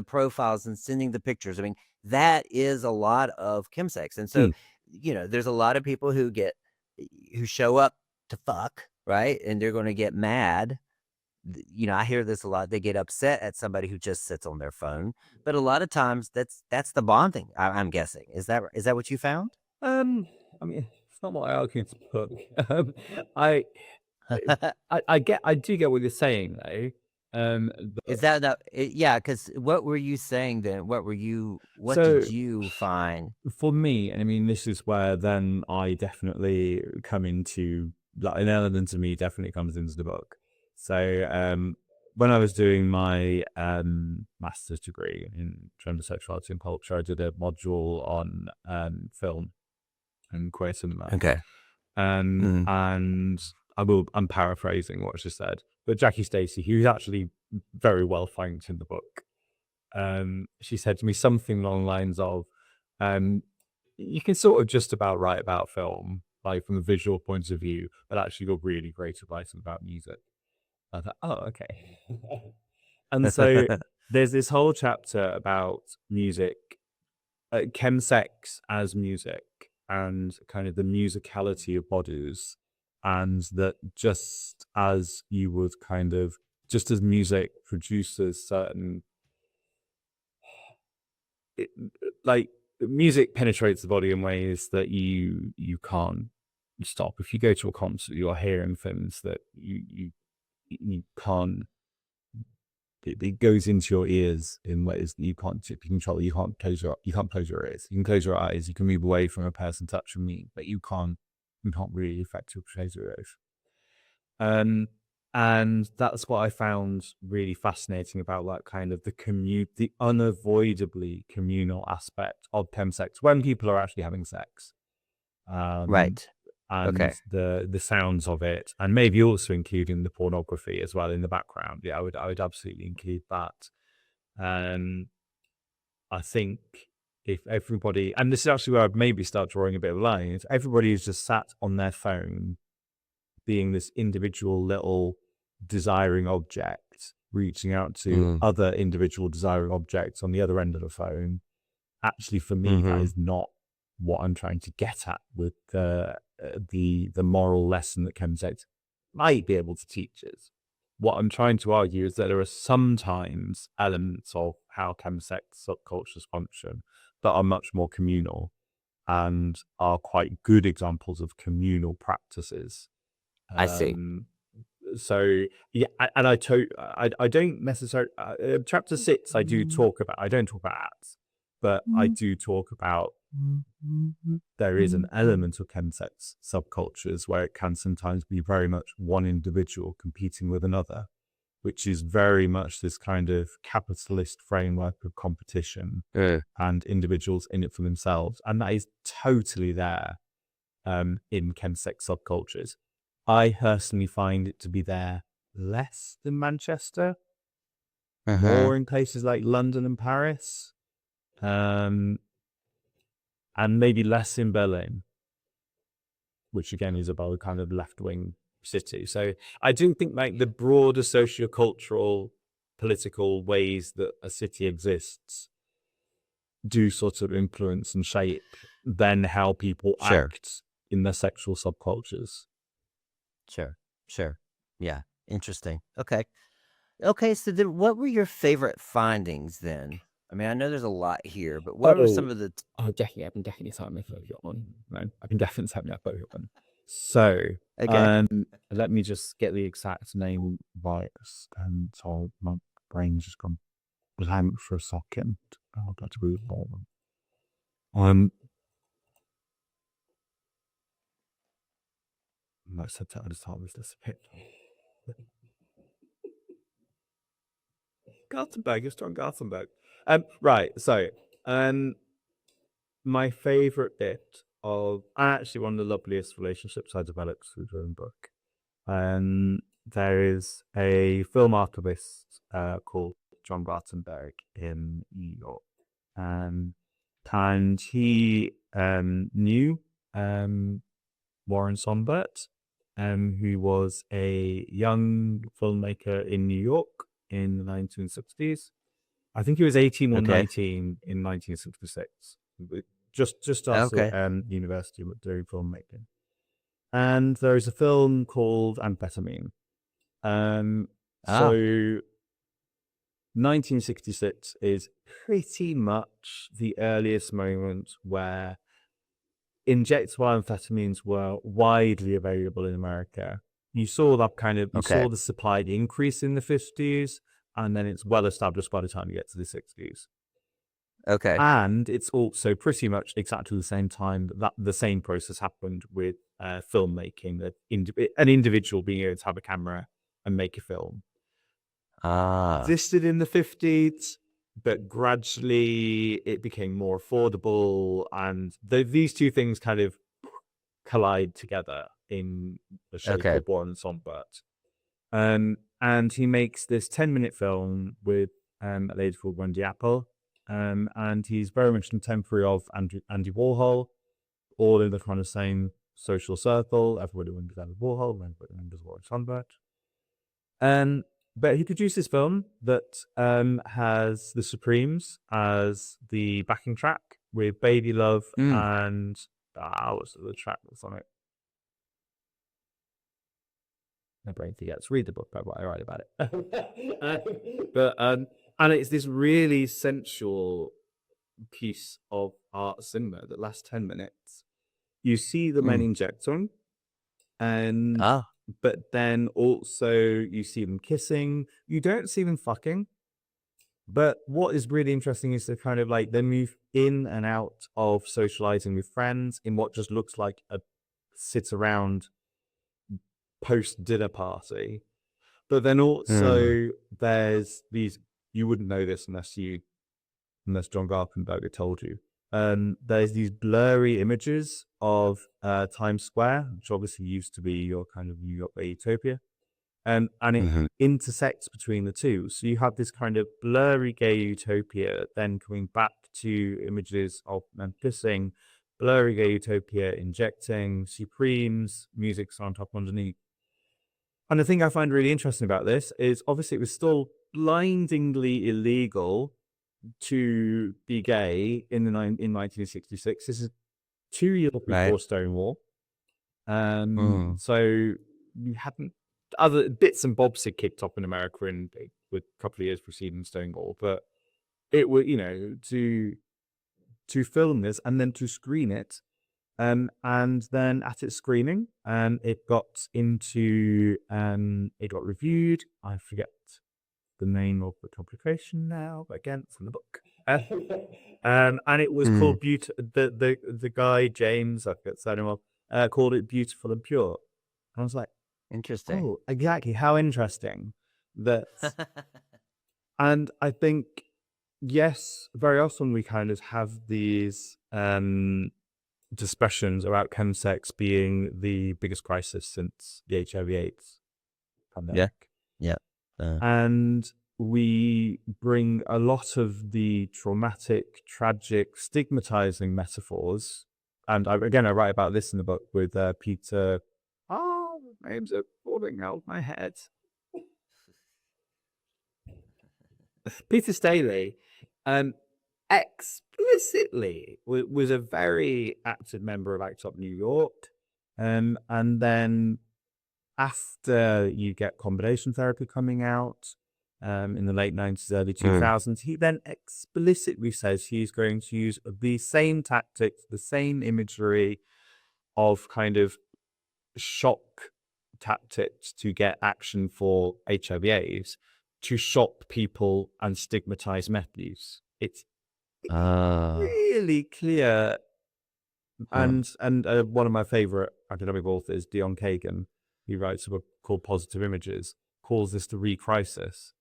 profiles and sending the pictures. I mean, that is a lot of chemsex. And so, there's a lot of people who show up to fuck, right? And they're going to get mad. I hear this a lot. They get upset at somebody who just sits on their phone. But a lot of times that's the bonding, I'm guessing. Is that what you found? I mean, it's not what I argue in the book. I do get what you're saying though. Is that yeah? Because what were you saying then? What did you find? For me, and I mean, this is where then I definitely come into, like, an element of me definitely comes into the book. So when I was doing my master's degree in gender, sexuality and culture, I did a module on film and queer cinema. Okay. And I'm paraphrasing what she said, but Jackie Stacey, who's actually very well thanked in the book, she said to me something along the lines of, you can sort of just about write about film, like from a visual point of view, but actually you're really great at writing about music. I thought, oh, okay. And so there's this whole chapter about music, chemsex as music, and kind of the musicality of bodies, and that just as music produces certain, like, music penetrates the body in ways that you can't stop. If you go to a concert, you are hearing things that you can't. It goes into your ears in ways that you can't control. You can't close your ears. You can close your eyes. You can move away from a person touching me, but you can't really effectively close your ears. And that's what I found really fascinating about, like, kind of the unavoidably communal aspect of chemsex when people are actually having sex. Right. And okay. the sounds of it, and maybe also including the pornography as well in the background. Yeah, I would absolutely include that. I think if everybody, and this is actually where I'd maybe start drawing a bit of a line, if everybody is just sat on their phone being this individual little desiring object, reaching out to other individual desiring objects on the other end of the phone, actually for me, that is not what I'm trying to get at with the moral lesson that chemsex might be able to teach us. What I'm trying to argue is that there are sometimes elements of how chemsex subcultures function that are much more communal and are quite good examples of communal practices. I see. So yeah, and I don't necessarily chapter 6. I don't talk about ads, but I do talk about there is an element of chemsex subcultures where it can sometimes be very much one individual competing with another, which is very much this kind of capitalist framework of competition and individuals in it for themselves. And that is totally there in chemsex subcultures. I personally find it to be there less than Manchester, more in places like London and Paris, and maybe less in Berlin, which again is about a kind of left-wing city. So I do think like the broader sociocultural, political ways that a city exists do sort of influence and shape then how people act in their sexual subcultures. Sure. Yeah. Interesting. Okay. So then what were your favorite findings then? I mean, I know there's a lot here, but what were some of the... definitely. I've been definitely citing my favorite one. No, I've been definitely citing my favorite one. So, let me just get the exact name right. And so my brain's just gone blank for a second. I've got to read all of them. My subtitle just always disappeared. Gothenburg, you're strong Gothenburg. Right, so my favorite bit of actually one of the loveliest relationships I developed through the own book. There is a film archivist called John Bartenberg in New York, and he knew Warren Sonbert, who was a young filmmaker in New York in the 1960s. I think he was 18 or 19 in 1966, just after university doing filmmaking. And there is a film called Amphetamine. So 1966 is pretty much the earliest moment where injectable amphetamines were widely available in America. You saw that saw the supply increase in the 50s, and then it's well established by the time you get to the 60s. Okay. And it's also pretty much exactly the same time that the same process happened with filmmaking, that an individual being able to have a camera and make a film. Existed in the 50s, but gradually it became more affordable, and these two things kind of collide together in the shape of Warren Sonbert. And he makes this 10-minute film with a lady called Wendy Apple, and he's very much contemporary of Andy Warhol, all in the kind of same social circle. Everybody remembers Andy Warhol, everybody remembers Warren Sonbert. But he produced this film that has the Supremes as the backing track with Baby Love and what's the track that's on it? My brain forgets. Read the book about what I write about it. But and it's this really sensual piece of art cinema that lasts 10 minutes. You see the men injecting, and but then also you see them kissing. You don't see them fucking. But what is really interesting is the kind of like they move in and out of socializing with friends in what just looks like a sit around post-dinner party. But then also there's these, you wouldn't know this unless John Garpenberger told you. There's these blurry images of Times Square, which obviously used to be your kind of New York utopia. And it intersects between the two. So you have this kind of blurry gay utopia, then coming back to images of men kissing, blurry gay utopia injecting, Supremes, music's on top underneath. And the thing I find really interesting about this is obviously it was still blindingly illegal to be gay in 1966. This is 2 years before Stonewall. So you hadn't, other bits and bobs had kicked up in America with a couple of years preceding Stonewall, but it was, to film this and then to screen it, and then at its screening, it got reviewed. I forget the name of the publication now, but again, it's in the book. And it was called the guy, James, I forget his name, called it Beautiful and Pure. And I was like, Interesting. oh, exactly. How interesting. And I think, yes, very often we kind of have these discussions about chemsex being the biggest crisis since the HIV/AIDS pandemic. Yeah. And we bring a lot of the traumatic, tragic, stigmatizing metaphors. And I write about this in the book with Peter. Oh, names are falling out of my head. Peter Staley explicitly was a very active member of ACT UP New York. And then after you get combination therapy coming out in the late 90s, early 2000s, he then explicitly says he's going to use the same tactics, the same imagery of kind of shock tactics to get action for HIV/AIDS to shock people and stigmatize meth use. It's really clear. And one of my favorite academic authors, Dion Kagan, he writes a book called Positive Images, calls this the re-crisis.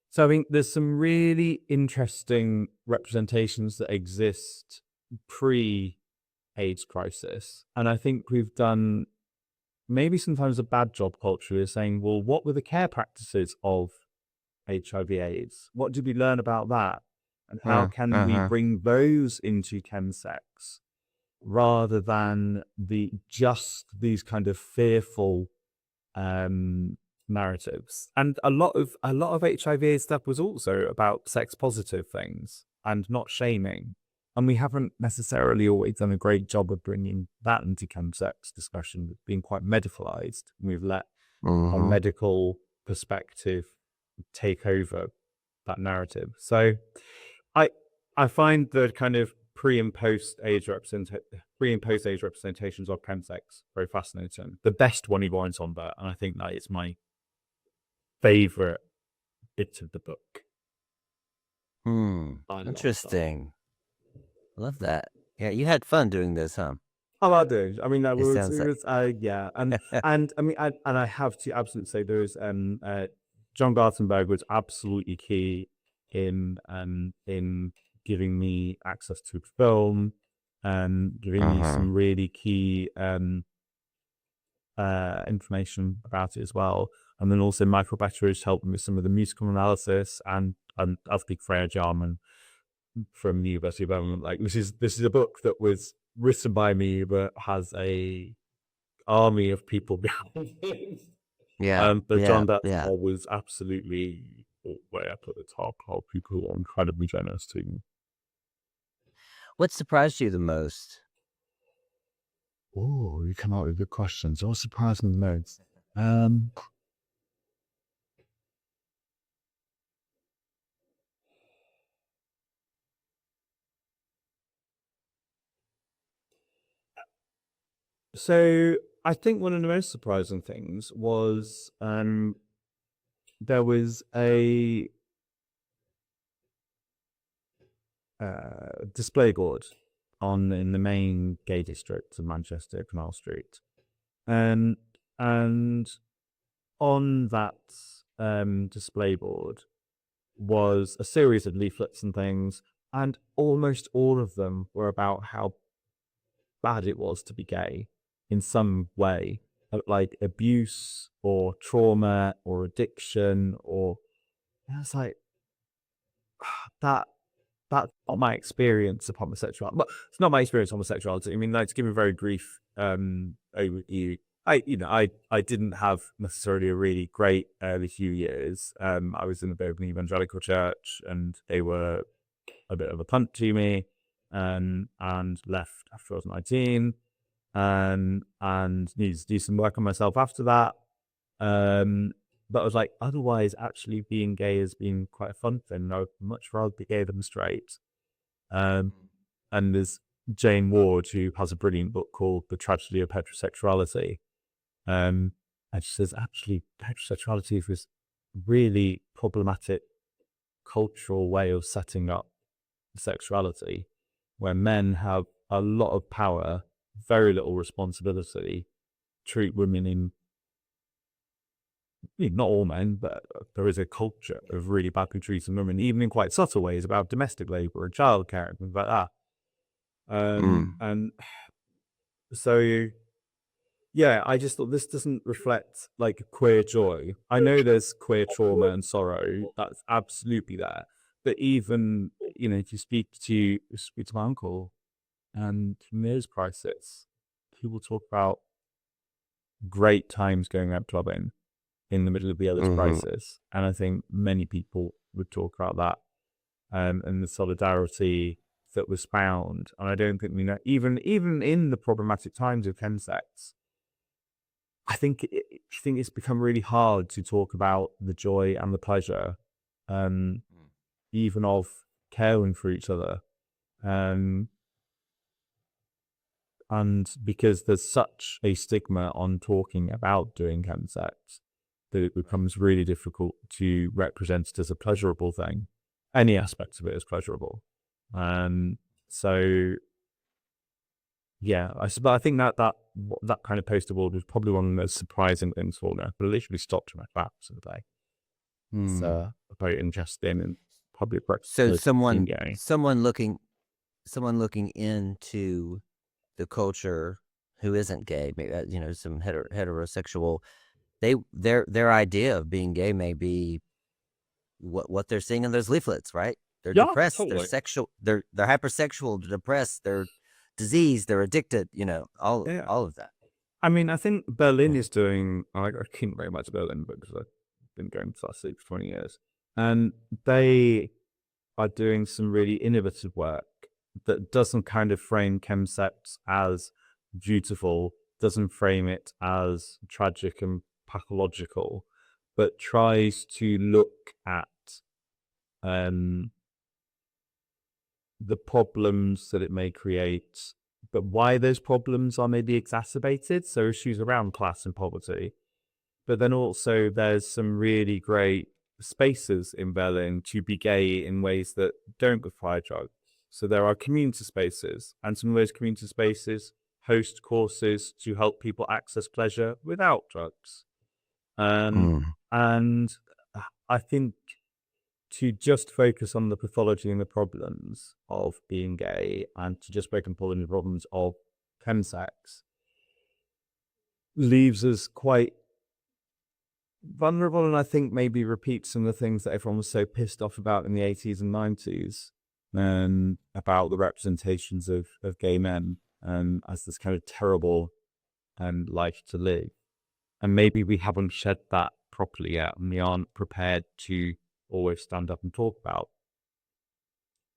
So I think there's some really interesting representations that exist pre-AIDS crisis. And I think we've done maybe sometimes a bad job culturally of saying, well, what were the care practices of HIV/AIDS? What did we learn about that? And how can we bring those into chemsex rather than these kind of fearful narratives? And a lot of HIV/AIDS stuff was also about sex positive things and not shaming. And we haven't necessarily always done a great job of bringing that into chemsex discussion. It's been quite medicalized. We've let a medical perspective take over that narrative. So I find the kind of pre and post age representations of chemsex very fascinating. The best one he writes on that, and I think that is my favorite bit of the book. Interesting. Love that. Yeah, you had fun doing this, huh? Oh, I do. I mean, that was yeah. and I mean, I have to absolutely say there's John Gartenberg was absolutely key in giving me access to film and giving me some really key information about it as well. And then also Michael Betteridge helped me with some of the musical analysis, and I'll speak Freya Jarman from the University of Birmingham. Like this is a book that was written by me but has a army of people behind it. But John Datspall was absolutely way up at the top. All people who are incredibly generous to me. What surprised you the most? Oh, you come out with good questions. What surprised me the most? So I think one of the most surprising things was there was a display board in the main gay district of Manchester, Canal Street, and on that display board was a series of leaflets and things, and almost all of them were about how bad it was to be gay in some way, like abuse or trauma or addiction, or it's like that's not my experience of homosexuality. But it's not my experience of homosexuality. I mean, like, to give a very brief overview, I didn't have necessarily a really great early few years. I was in a bit of an evangelical church, and they were a bit of a punt to me, and left after I was 19, and needed to do some work on myself after that. But I was like, otherwise, actually being gay has been quite a fun thing. I would much rather be gay than straight. And there's Jane Ward, who has a brilliant book called The Tragedy of Heterosexuality. And she says, actually, heterosexuality was really problematic cultural way of setting up sexuality, where men have a lot of power, very little responsibility, treat women in, not all men, but there is a culture of really badly treating women, even in quite subtle ways, about domestic labor and childcare and things like that. And so, yeah, I just thought this doesn't reflect like queer joy. I know there's queer trauma and sorrow, that's absolutely there. But even, if you speak to my uncle and from his crisis, he will talk about great times going out clubbing in the middle of the other's crisis. And I think many people would talk about that, and the solidarity that was found. And I don't think we know, even in the problematic times of chemsex, I think it's become really hard to talk about the joy and the pleasure, even of caring for each other. And because there's such a stigma on talking about doing chemsex, that it becomes really difficult to represent it as a pleasurable thing. Any aspect of it is pleasurable. So, yeah, I think that kind of poster board was probably one of the most surprising things for me. But it literally stopped my claps in the day. It's very interesting and probably so someone looking into the culture who isn't gay, maybe some heterosexual, their idea of being gay may be what they're seeing in those leaflets, right? They're depressed, totally. They're sexual, they're hypersexual, they're depressed, they're diseased, they're addicted, all of that. I mean, I think Berlin is doing, I can't very much Berlin because I've been going to Sussex for 20 years, and they are doing some really innovative work that doesn't kind of frame chemsex as beautiful, doesn't frame it as tragic and pathological, but tries to look at the problems that it may create, but why those problems are maybe exacerbated. So issues around class and poverty. But then also there's some really great spaces in Berlin to be gay in ways that don't require drugs. So there are community spaces, and some of those community spaces host courses to help people access pleasure without drugs. And I think to just focus on the pathology and the problems of being gay, and to just focus on the problems of chemsex, leaves us quite vulnerable, and I think maybe repeats some of the things that everyone was so pissed off about in the 80s and 90s, about the representations of gay men as this kind of terrible life to live. And maybe we haven't shed that properly yet, and we aren't prepared to always stand up and talk about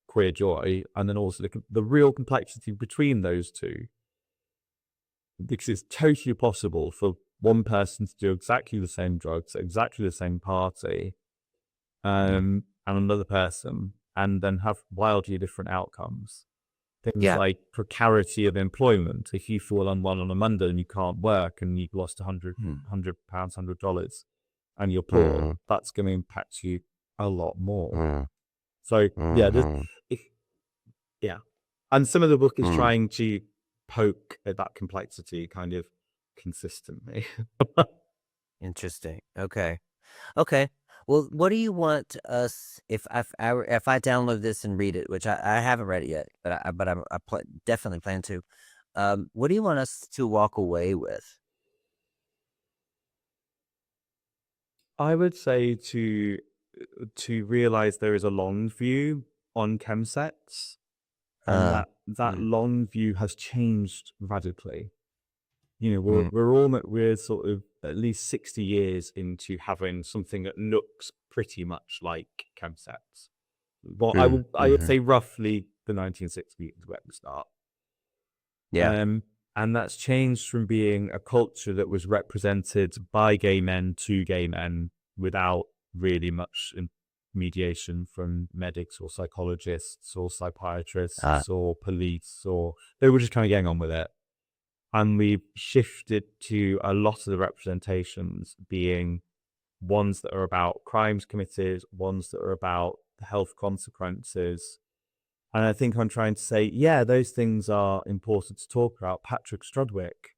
queer joy, and then also the real complexity between those two. Because it's totally possible for one person to do exactly the same drugs at exactly the same party, and another person, and then have wildly different outcomes. Things like precarity of employment. If you fall unwell on a Monday and you can't work and you've lost £100, $100, and you're poor, that's going to impact you a lot more. So and some of the book is trying to poke at that complexity kind of consistently. Interesting. Okay. Well, what do you want us, if I download this and read it, which I haven't read it yet, but I definitely plan to. What do you want us to walk away with? I would say to realize there is a long view on chemsex, and that long view has changed radically. We're sort of at least 60 years into having something that looks pretty much like chemsex. Well, I would say roughly the 1960s is where we start. Yeah. And that's changed from being a culture that was represented by gay men to gay men without really much mediation from medics or psychologists or psychiatrists or police, or they were just kind of getting on with it. And we've shifted to a lot of the representations being ones that are about crimes committed, ones that are about the health consequences. And I think I'm trying to say, yeah, those things are important to talk about. Patrick Strudwick,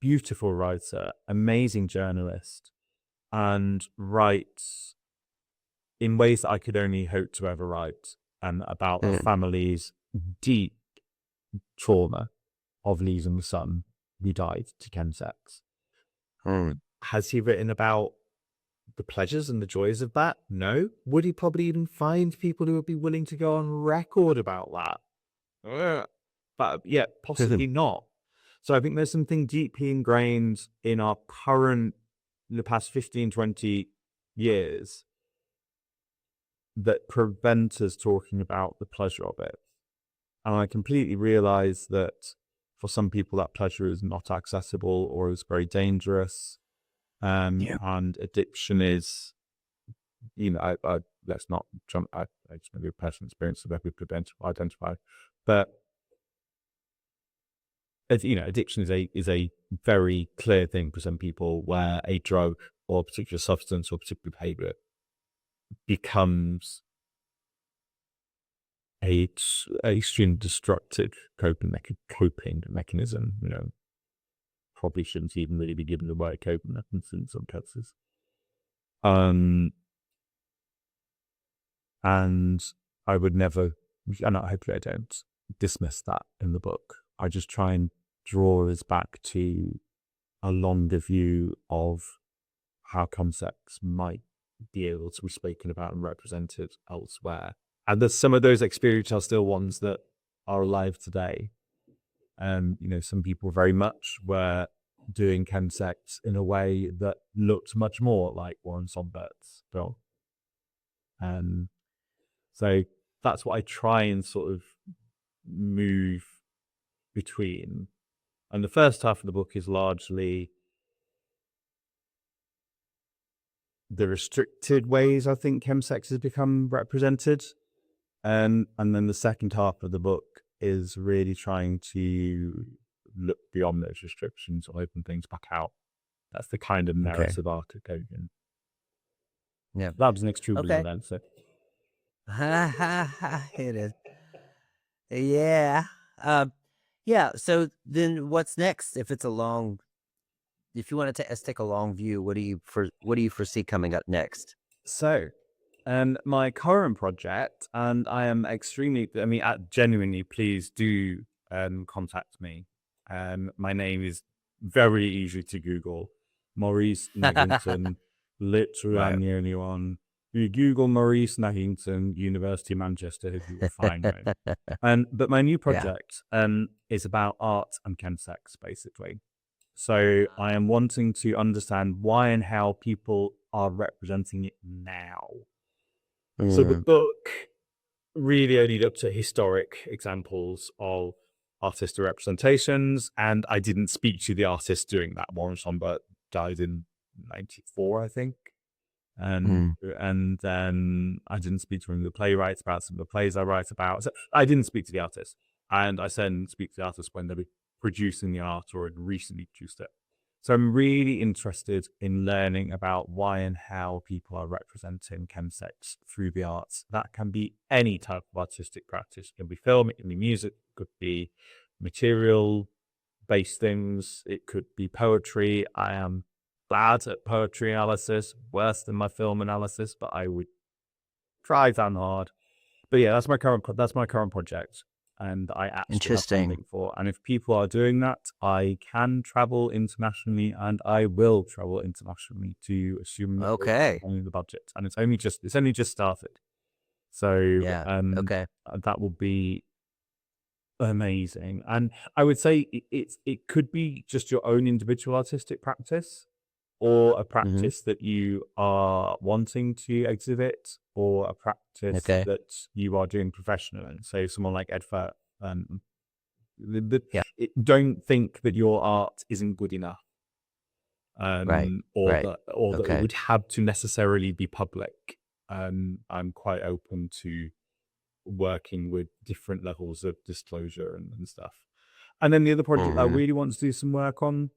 beautiful writer, amazing journalist, and writes in ways that I could only hope to ever write, and about a family's deep trauma of losing the son who died to chemsex. Has he written about the pleasures and the joys of that? No. Would he probably even find people who would be willing to go on record about that? But yeah, possibly not. So I think there's something deeply ingrained in our the past 15, 20 years that prevent us talking about the pleasure of it. And I completely realize that for some people that pleasure is not accessible or is very dangerous. And addiction is, let's not jump. I just maybe a personal experience that we could identify, but addiction is a very clear thing for some people, where a drug or a particular substance or particular behavior becomes a extremely destructive coping mechanism. Probably shouldn't even really be given the word coping mechanism in some cases. And I would never, and hopefully I don't dismiss that in the book. I just try and draw us back to a longer view of how chemsex might be able to be spoken about and represented elsewhere. And there's some of those experiences are still ones that are alive today. Some people very much were doing chemsex in a way that looked much more like Warren Sombert's film. So that's what I try and sort of move between. And the first half of the book is largely the restricted ways I think chemsex has become represented. And then the second half of the book is really trying to look beyond those restrictions or open things back out. That's the kind of narrative arc of Kogan. Yeah. That was an extremely long answer. It is. Yeah. Yeah. So then what's next? If you want to take a long view, what do you foresee coming up next? So, my current project, and I am genuinely, please do contact me. My name is very easy to Google. Maurice Nagington, literally the only one. You Google Maurice Nagington, University of Manchester, you will find me. But my new project is about art and chemsex, basically. So I am wanting to understand why and how people are representing it now. So the book really only looked at historic examples of artistic representations, and I didn't speak to the artist doing that. Warren Sombert died in 1994, I think. And then I didn't speak to the playwrights about some of the plays I write about. So I didn't speak to the artist, and I then speak to the artist when they were producing the art or had recently produced it. So I'm really interested in learning about why and how people are representing chemsex through the arts. That can be any type of artistic practice. It can be film, it can be music, it could be material-based things, it could be poetry. I am bad at poetry analysis, worse than my film analysis, but I would try down hard. But yeah, that's my current project, and I actually have funding for. And if people are doing that, I can travel internationally, and I will travel internationally to assume the budget. And it's only just started, so that will be amazing. And I would say it could be just your own individual artistic practice, or a practice that you are wanting to exhibit, or a practice that you are doing professionally. So someone like Ed Furt, don't think that your art isn't good enough, or that it would have to necessarily be public. I'm quite open to working with different levels of disclosure and stuff. And then the other project I really want to do some work on,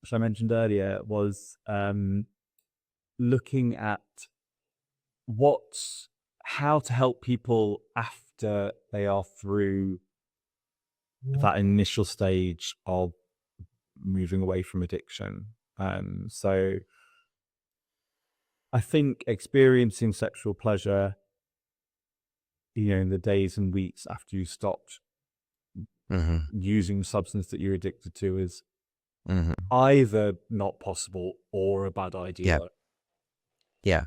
which I mentioned earlier, was looking at how to help people after they are through that initial stage of moving away from addiction. So I think experiencing sexual pleasure, in the days and weeks after you stopped using the substance that you're addicted to is either not possible or a bad idea. Yeah.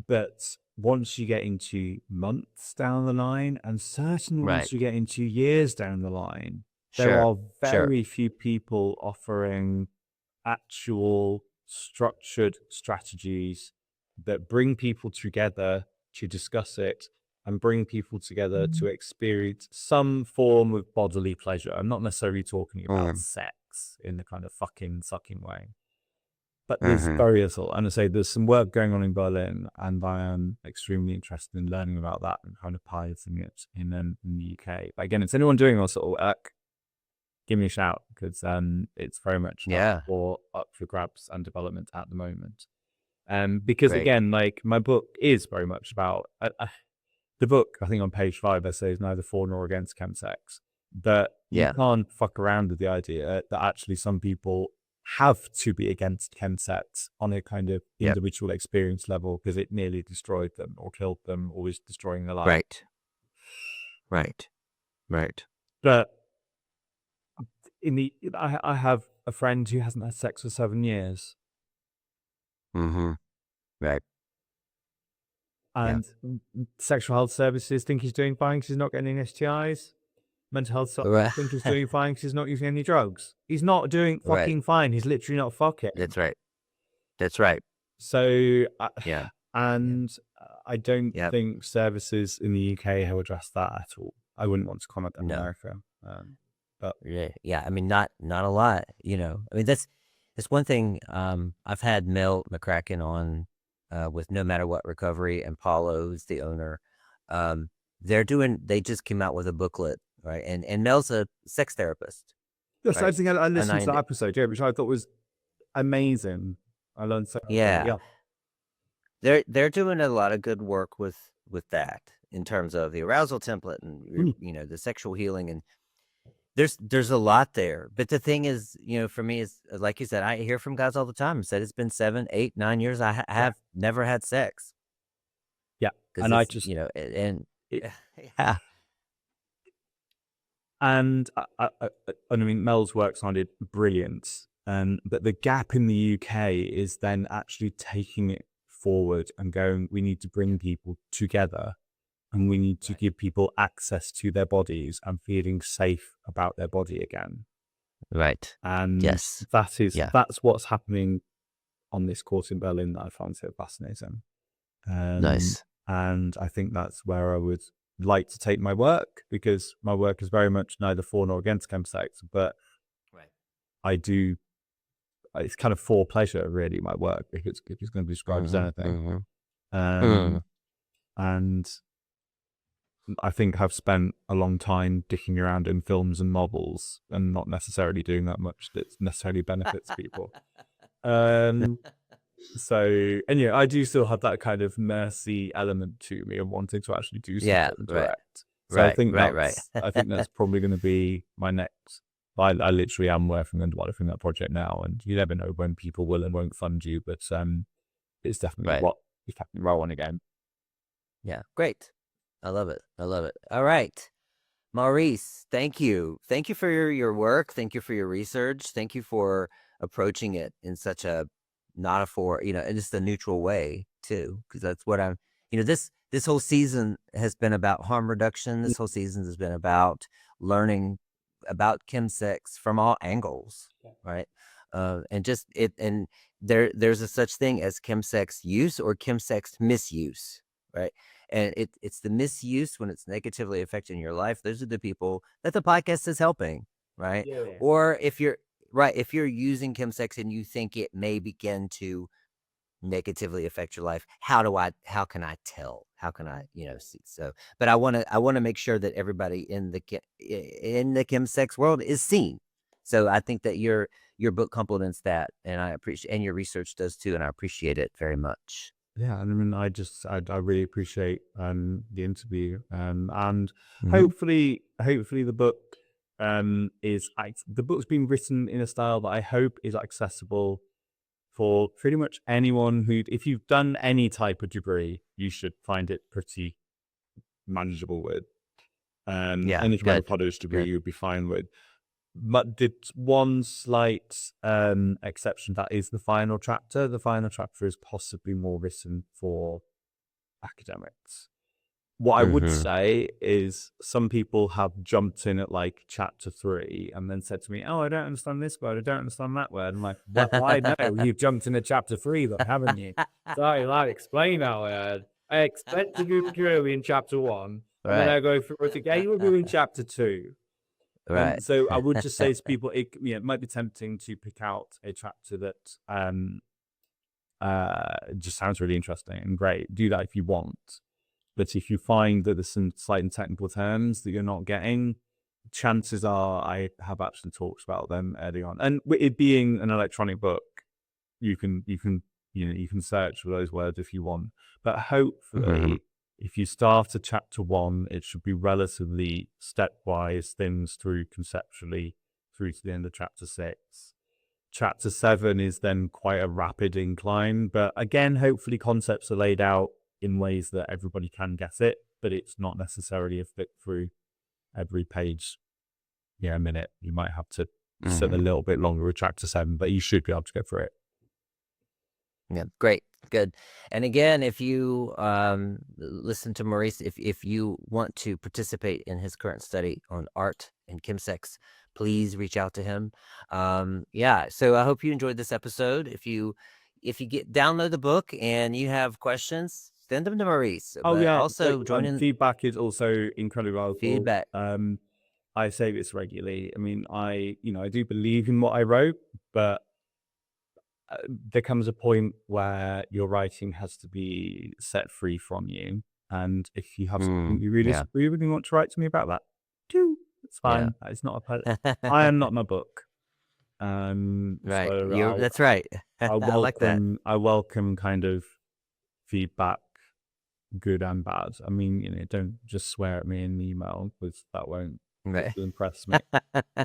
But once you get into months down the line, and certainly once Right. you get into years down the line, there are very few people offering actual structured strategies that bring people together to discuss it and bring people together to experience some form of bodily pleasure. I'm not necessarily talking about sex in the kind of fucking sucking way, but there's very little. And I say there's some work going on in Berlin, and I am extremely interested in learning about that and kind of piloting it in the UK. But again, if anyone doing all sort of work, give me a shout, because it's very much up for grabs and development at the moment. Because again, like, my book is very much about the book. I think on page 5 I say is neither for nor against chemsex. That you can't fuck around with the idea that actually some people have to be against chemsex on a kind of individual experience level because it nearly destroyed them or killed them or was destroying their life. Right. But I have a friend who hasn't had sex for 7 years. Right. And sexual health services think he's doing fine because he's not getting any STIs. Mental health think he's doing fine because he's not using any drugs. He's not doing fucking fine. He's literally not fucking. That's right. So, I don't think services in the UK have addressed that at all. I wouldn't want to comment on America. But I mean, not a lot, I mean, that's one thing. I've had Mel McCracken on with No Matter What Recovery, and Paulo's the owner. They just came out with a booklet, right? And Mel's a sex therapist. Yes, right? I think I listened to that episode, which I thought was amazing. I learned so much. They're doing a lot of good work with that in terms of the arousal template and the sexual healing, and there's a lot there. But the thing is, for me, is like you said, I hear from guys all the time said it's been 7, 8, 9 years. I have never had sex. Yeah, and I just And I mean, Mel's work sounded brilliant, but the gap in the UK is then actually taking it forward and going, we need to bring people together, and we need to give people access to their bodies and feeling safe about their body again. Right. And that's what's happening on this course in Berlin that I found so fascinating. Nice. And I think that's where I would like to take my work, because my work is very much neither for nor against chemsex, but it's kind of for pleasure, really, my work, if it's going to be described as anything. And I think I've spent a long time dicking around in films and novels and not necessarily doing that much that necessarily benefits people. So, and I do still have that kind of mercy element to me of wanting to actually do something direct. So I think that's probably going to be my next. I literally am working on developing that project now, and you never know when people will and won't fund you, but it's definitely what you have to roll on again. Yeah, great. I love it. All right, Maurice, thank you for your work. Thank you for your research. Thank you for approaching it in such a not a for in just a neutral way too, because that's what I'm. This whole season has been about harm reduction. This whole season has been about learning about chemsex from all angles, right? And just and there's a such thing as chemsex use or chemsex misuse, right? And it's the misuse when it's negatively affecting your life. Those are the people that the podcast is helping, right? Yeah. Or if you're using chemsex and you think it may begin to negatively affect your life, how can I tell? How can I, see? So, but I want to make sure that everybody in the chemsex world is seen. So I think that you're your book complements that, and I appreciate, and your research does too, and I appreciate it very much. Yeah, I mean, I really appreciate the interview, and Mhm. hopefully the book the book's been written in a style that I hope is accessible for pretty much anyone who, if you've done any type of degree, you should find it pretty manageable with. Yeah, Any kind of good, college degree good. you'd be fine with. But did one slight exception, that is the final chapter. The final chapter is possibly more written for academics. What I would Mhm. say is some people have jumped in at like chapter 3 and then said to me, "Oh, I don't understand this word. I don't understand that word." I'm like, "Why no? You've jumped in at chapter 3, though, haven't you?" Sorry, like, explain that word. I expect to go through in chapter 1, and then Right. I go through it again. You will do in chapter 2. Right. So I would just say to people, it might be tempting to pick out a chapter that just sounds really interesting and great. Do that if you want. But if you find that there's some slightly technical terms that you're not getting, chances are I have actually talked about them early on. And with it being an electronic book, you can search for those words if you want. But Mhm. hopefully, if you start at chapter 1, it should be relatively stepwise things through conceptually through to the end of chapter 6. Chapter 7 is then quite a rapid incline, but again, hopefully concepts are laid out in ways that everybody can get it, but it's not necessarily a flick through every page. Yeah, a minute. You might have to sit a Mhm. little bit longer with chapter 7, but you should be able to get through it. Yeah, great, good. And again, if you listen to Maurice, if you want to participate in his current study on art and chemsex, please reach out to him. Yeah, so I hope you enjoyed this episode. If you get download the book and you have questions, send them to Maurice. Oh But yeah, also join in feedback is also incredibly valuable. feedback. I say this regularly. I mean, I do believe in what I wrote, but there comes a point where your writing has to be set free from you. And if you have something you really Yeah, disagree with and want to write to me about that, do. It's yeah. fine. It's not I am not my book. Right. So That's right. I I like that. welcome kind of feedback, good and bad. I mean, don't just swear at me in the email because that won't Right. impress me.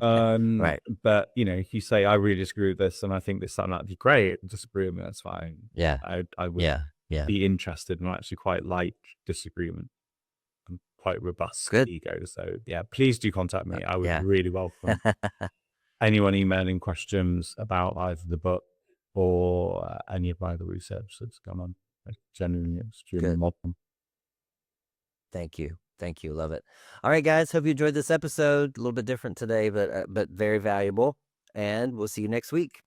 Right. But if you say I really disagree with this and I think this sounds like be great, disagree with me, that's fine. Yeah. I would Yeah. Yeah. be interested and I actually quite like disagreement. I'm quite robust Good. ego. So yeah, please do contact me. I would Yeah. really welcome anyone emailing questions about either the book or any of my other research that's gone on. I genuinely extremely Good. welcome. Thank you. Thank you. Love it. All right, guys. Hope you enjoyed this episode. A little bit different today, but very valuable. And we'll see you next week.